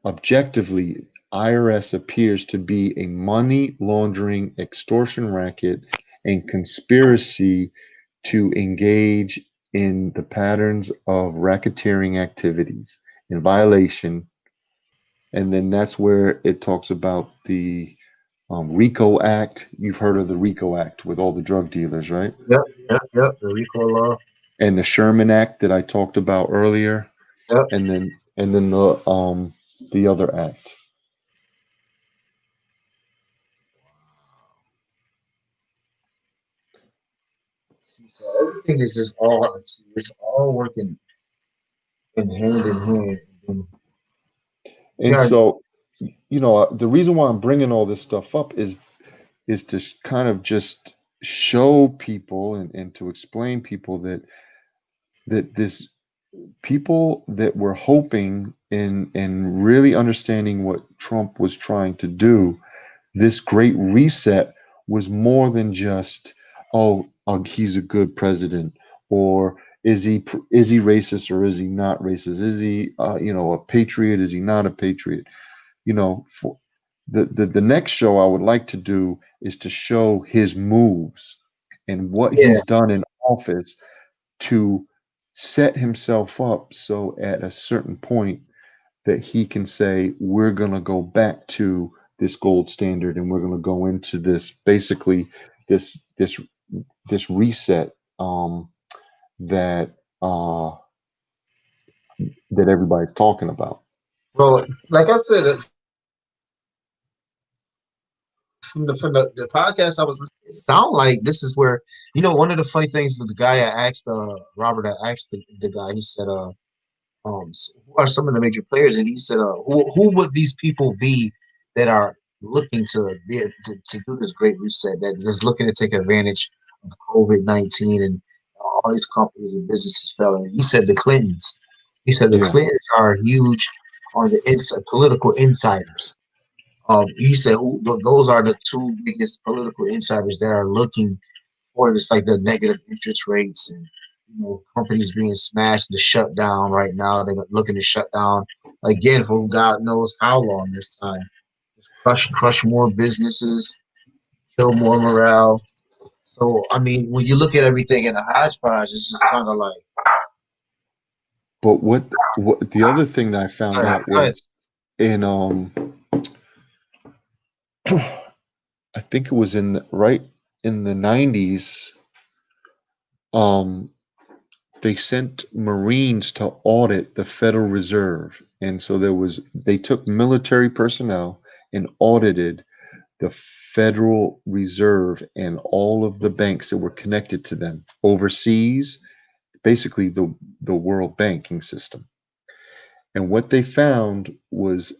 objectively, IRS appears to be a money laundering extortion racket and conspiracy to engage in the patterns of racketeering activities in violation. And then that's where it talks about the RICO Act. You've heard of the RICO Act with all the drug dealers, right? Yep, yep. The RICO law. And the Sherman Act that I talked about earlier, Yep. and then the other act. So everything is just all it's all working in hand. And And yeah, so, the reason why I'm bringing all this stuff up is to kind of just show people and to explain people that this people that were hoping and really understanding what Trump was trying to do, this great reset was more than just, he's a good president, or is he racist or is he not racist? Is he a patriot? Is he not a patriot? For the next show I would like to do is to show his moves and what yeah. he's done in office to set himself up so at a certain point that he can say, we're going to go back to this gold standard and we're going to go into this basically this reset that uh that everybody's talking about. Well, like I said, from the podcast I was listening, it sound like this is where one of the funny things that the guy I asked Robert I asked the guy, he said who are some of the major players, and he said who would these people be that are looking to do this great reset, that is looking to take advantage of COVID-19 and all these companies and businesses failing. He said the Clintons. He said the Yeah. Clintons are huge on the political insiders. He said those are the two biggest political insiders that are looking for this, like the negative interest rates and companies being smashed to shut down right now. They're looking to shut down again for God knows how long this time. Crush more businesses, kill more morale. So I mean, when you look at everything in a hodgepodge, it's just kind of like, But what the other thing that I go found ahead, out go ahead. was in I think it was right in the 90s. they sent Marines to audit the Federal Reserve. And so they took military personnel and audited the Federal Reserve and all of the banks that were connected to them overseas, basically the world banking system. And what they found was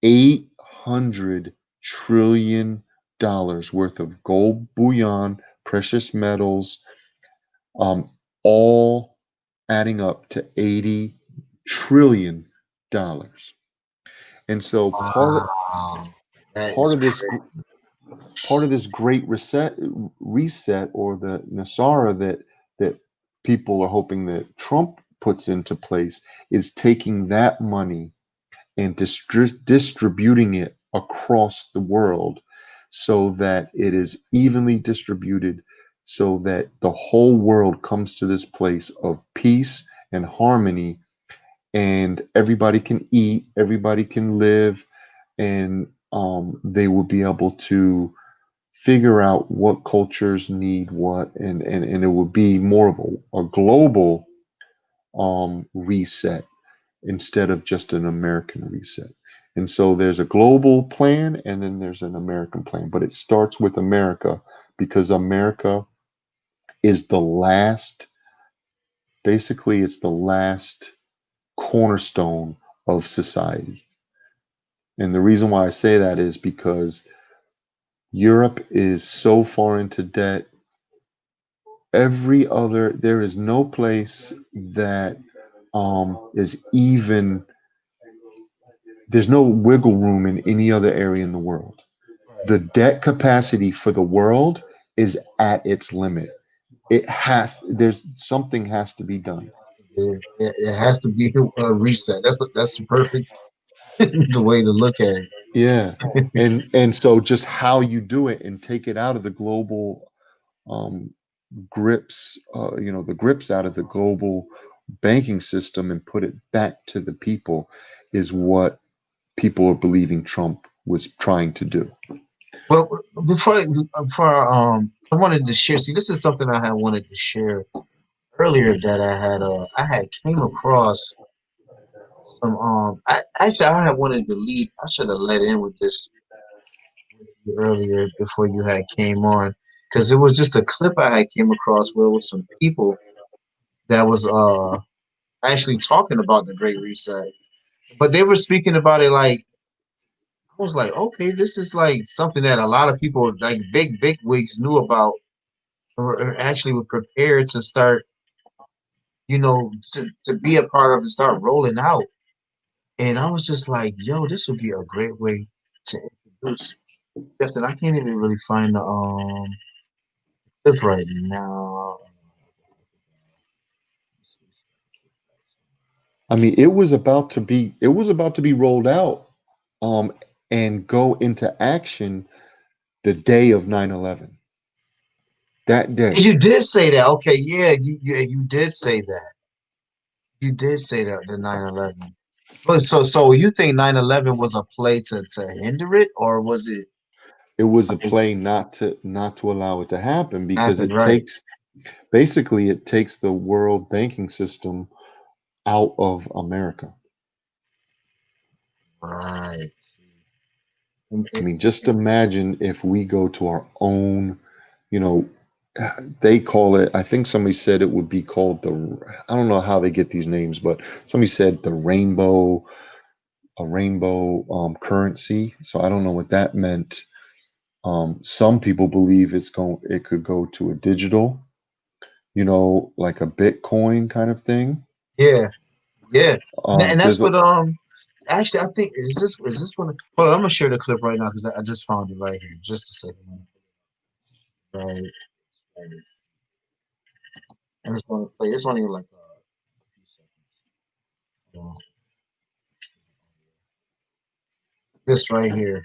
$800 trillion worth of gold bullion, precious metals, all adding up to $80 trillion. And so Wow, that part is of this crazy. part of this great reset or the Nasara that people are hoping that Trump puts into place is taking that money and distributing it across the world so that it is evenly distributed so that the whole world comes to this place of peace and harmony and everybody can eat, everybody can live, and they will be able to figure out what cultures need what, and it would be more of a global reset instead of just an American reset. And so there's a global plan and then there's an American plan, but it starts with America because America is the last, basically, it's the last cornerstone of society. And the reason why I say that is because Europe is so far into debt. There is no place that is even, there's no wiggle room in any other area in the world. The debt capacity for the world is at its limit. Something has to be done. It has to be a reset. That's the perfect the way to look at it. Yeah. And so just how you do it and take it out of the global um, grips, the grips out of the global banking system and put it back to the people is what people are believing Trump was trying to do. Well, before I wanted to share. See, this is something I had wanted to share earlier that I had came across some I had wanted to lead. I should have let in with this earlier before you had came on because it was just a clip I had came across where it was some people that was actually talking about the Great Reset, but they were speaking about it like I was like, okay, this is like something that a lot of people like big wigs knew about or actually were prepared to start, to be a part of and start rolling out. And I was just like, yo, this would be a great way to introduce Justin. I can't even really find the clip right now. I mean, it was about to be rolled out um, and go into action the day of 9/11. That And day. you did say that. Okay, yeah, you did say that. You did say that the 9/11. But so you think 9/11 was a play to hinder it, or was it It was a like play not to allow it to happen because happen right? it takes the world banking system out of America. Right. I mean, just imagine if we go to our own, you know, they call it, I think somebody said it would be called I don't know how they get these names, but somebody said a rainbow currency. So I don't know what that meant. Some people believe it could go to a digital, like a Bitcoin kind of thing. Yeah, yeah. And that's There's a, what actually I think is this one hold on, I'm gonna share the clip right now because I just found it right here. Just a second. Right. Right. I just want to play. It's only like a few seconds. This right here.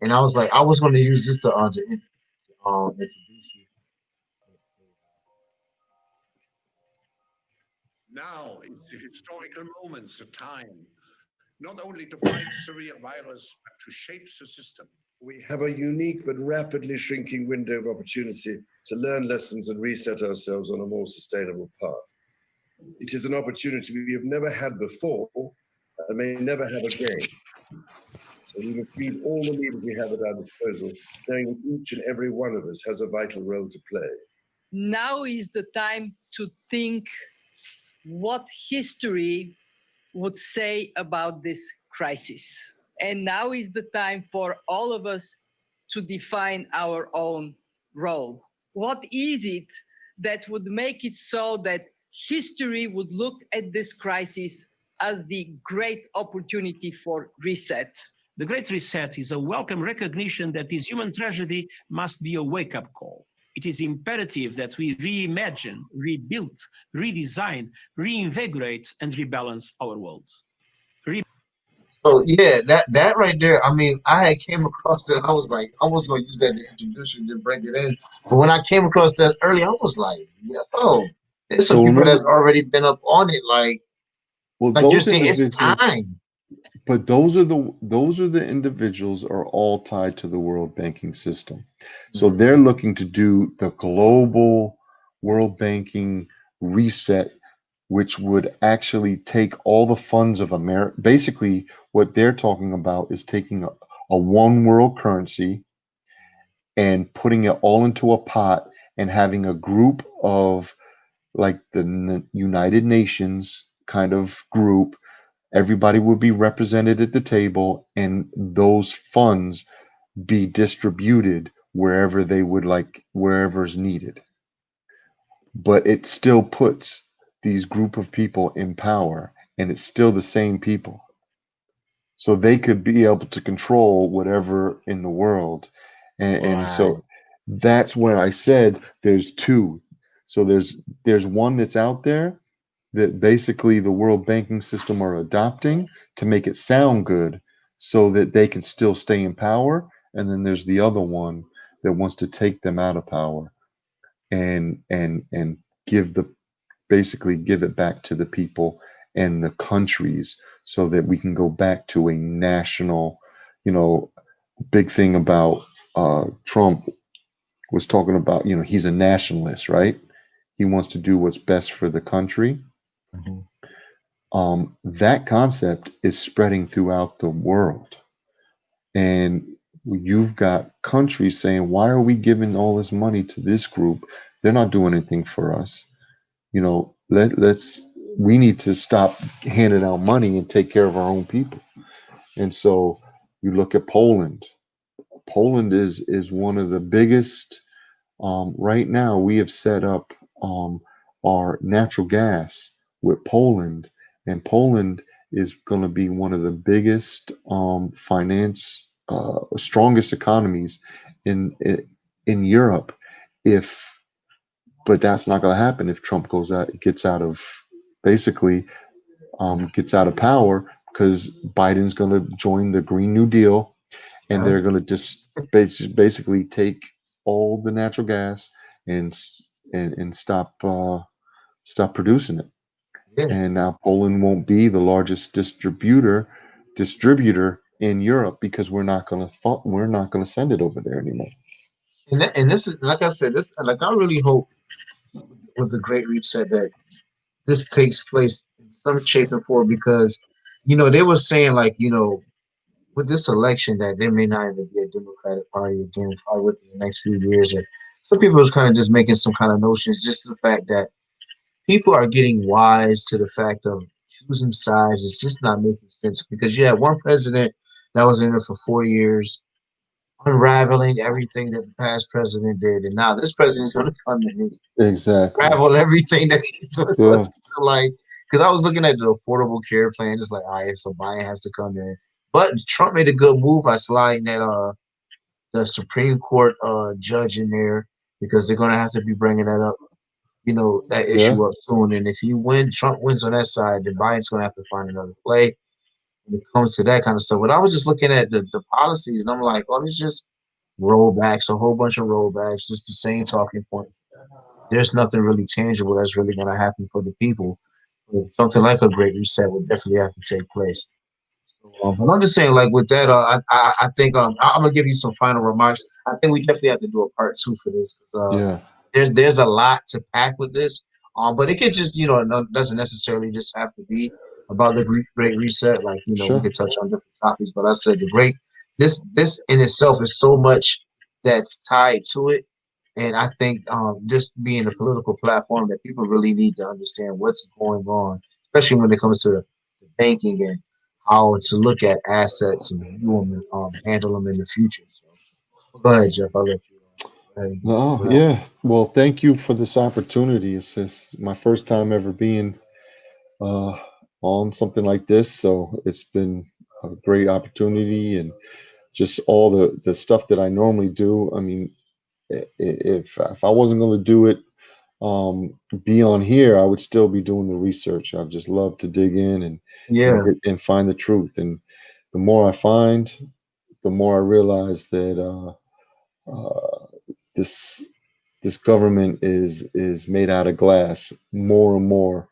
And I was like, I was going to use this to introduce you. Now is the historical moment, the time, not only to fight severe virus, but to shape the system. We have a unique but rapidly shrinking window of opportunity to learn lessons and reset ourselves on a more sustainable path. It is an opportunity we have never had before and may never have again. So we must use all the levers we have at our disposal, knowing that each and every one of us has a vital role to play. Now is the time to think what history would say about this crisis. And now is the time for all of us to define our own role. What is it that would make it so that history would look at this crisis as the great opportunity for reset? The Great Reset is a welcome recognition that this human tragedy must be a wake-up call. It is imperative that we reimagine, rebuild, redesign, reinvigorate, and rebalance our world. So yeah, that right there. I mean, I had came across that. I was like, I was gonna use that to introduce you to bring it in. But when I came across that earlier, I was like, yeah, oh, there's some So people that's remember, already been up on it. well, Like you're those saying, it's individuals, time. but those are the individuals are all tied to the World Banking System. So they're looking to do the global World Banking reset, which would actually take all the funds of America. Basically, what they're talking about is taking a one world currency and putting it all into a pot and having a group of like the United Nations kind of group. Everybody would be represented at the table, and those funds be distributed wherever they would like, wherever is needed. But it still puts these group of people in power, and it's still the same people. So they could be able to control whatever in the world. And Right. so that's when I said there's two. So there's one that's out there that basically the World Banking System are adopting to make it sound good so that they can still stay in power. And then there's the other one that wants to take them out of power and give the basically give it back to the people and the countries so that we can go back to a national, big thing about Trump was talking about, he's a nationalist, right? He wants to do what's best for the country. That concept is spreading throughout the world. And you've got countries saying, why are we giving all this money to this group? They're not doing anything for us. We need to stop handing out money and take care of our own people. And so you look at Poland. Poland is one of the biggest. Right now, we have set up our natural gas with Poland, and Poland is going to be one of the biggest strongest economies in Europe. But that's not going to happen if Trump gets out of power, because Biden's going to join the Green New Deal, and they're going to just basically take all the natural gas and stop producing it. Yeah. And now Poland won't be the largest distributor in Europe because we're not going to send it over there anymore. And this is, like I said, I really hope with the Great Reset that this takes place in some shape and form, because they were saying, with this election, that there may not even be a Democratic Party again, probably within the next few years. And some people was kind of just making some kind of notions, just the fact that people are getting wise to the fact of choosing sides. It's just not making sense, because you had one president that was in there for 4 years, unraveling everything that the past president did, and now this president's going to come in and Exactly. unravel everything that he's doing. So Yeah. it's like, because I was looking at the Affordable Care Plan, just like, all right, so Biden has to come in. But Trump made a good move by sliding that the Supreme Court judge in there, because they're gonna have to be bringing that up, that issue up soon. And if Trump wins on that side, then Biden's gonna have to find another play when it comes to that kind of stuff. But I was just looking at the policies, and I'm like, oh, it's just rollbacks, a whole bunch of rollbacks, just the same talking points. There's nothing really tangible that's really gonna happen for the people. Something like a Great Reset would definitely have to take place. But I'm just saying, with that, I think I'm gonna give you some final remarks. I think we definitely have to do a part 2 for this, because Yeah. there's a lot to pack with this. But it could just, doesn't necessarily just have to be about the Great Reset. Like, we Sure. could touch on different topics. But I said this in itself is so much that's tied to it. And I think just being a political platform that people really need to understand what's going on, especially when it comes to banking and how to look at assets and view them and handle them in the future. So go ahead, Jeff. I'll let you go ahead and get No, your yeah. Well, thank you for this opportunity. It's my first time ever being uh, on something like this, so it's been a great opportunity, and just all the stuff that I normally do. I mean, if I wasn't going to do it, be on here, I would still be doing the research. I just love to dig in Yeah. and find the truth. And the more I find, the more I realize that this this government is made out of glass more and more.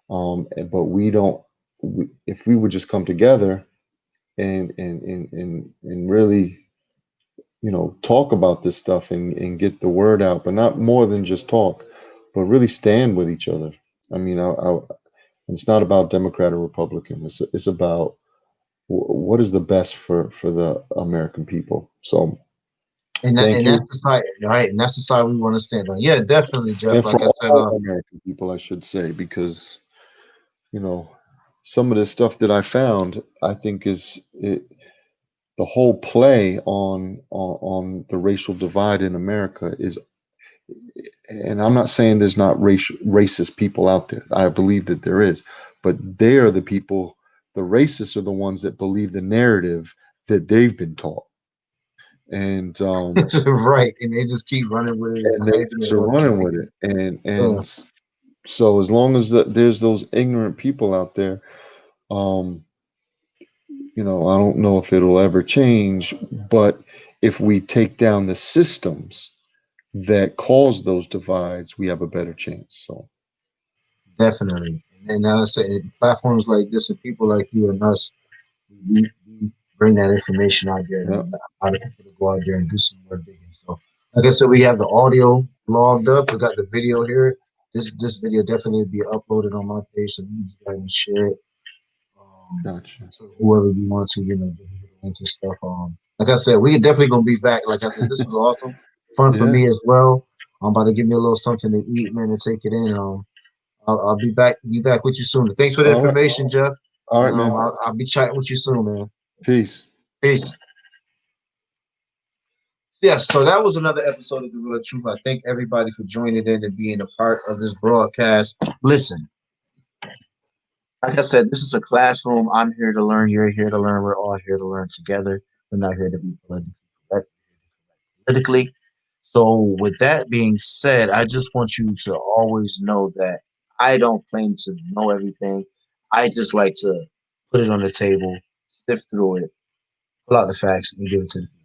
But we don't. If we would just come together and really, talk about this stuff and get the word out, but not more than just talk, but really stand with each other. I mean, it's not about Democrat or Republican. It's about what is the best for the American people. So And thank that's you, the side, right? And that's the side we want to stand on. Yeah, definitely, Jeff. and for Like I said, all American people, I should say, because you know some of the stuff that I found, I think the whole play on the racial divide in America is, and I'm not saying there's not racist people out there. I believe that there is, but they are the people. The racists are the ones that believe the narrative that they've been taught, and right, and they just keep running with it and they hyping just it are up to running make with it. uh, So as long as there's those ignorant people out there, um, I don't know if it'll ever change, but if we take down the systems that cause those divides, we have a better chance. So definitely. And now I say platforms like this and people like you and us, we bring that information out there and yeah, allow the people to go out there and do some more digging. So, like I said, we have the audio logged up. We got the video here. This video definitely be uploaded on my page, so you just go ahead and share it gotcha. to whoever you want to, give you the link and stuff. Like I said, we definitely gonna be back. Like I said, this was awesome, fun for Yeah. me as well. I'm about to give me a little something to eat, man, and take it in. I'll be back with you soon. Thanks for the All right. information, Jeff. All And right, man. I'll be chatting with you soon, man. Peace. Peace. Yes, so that was another episode of The Real Truth. I thank everybody for joining in and being a part of this broadcast. Listen, like I said, this is a classroom. I'm here to learn. You're here to learn. We're all here to learn together. We're not here to be politically. So, with that being said, I just want you to always know that I don't claim to know everything. I just like to put it on the table, sift through it, pull out the facts, and give it to the people.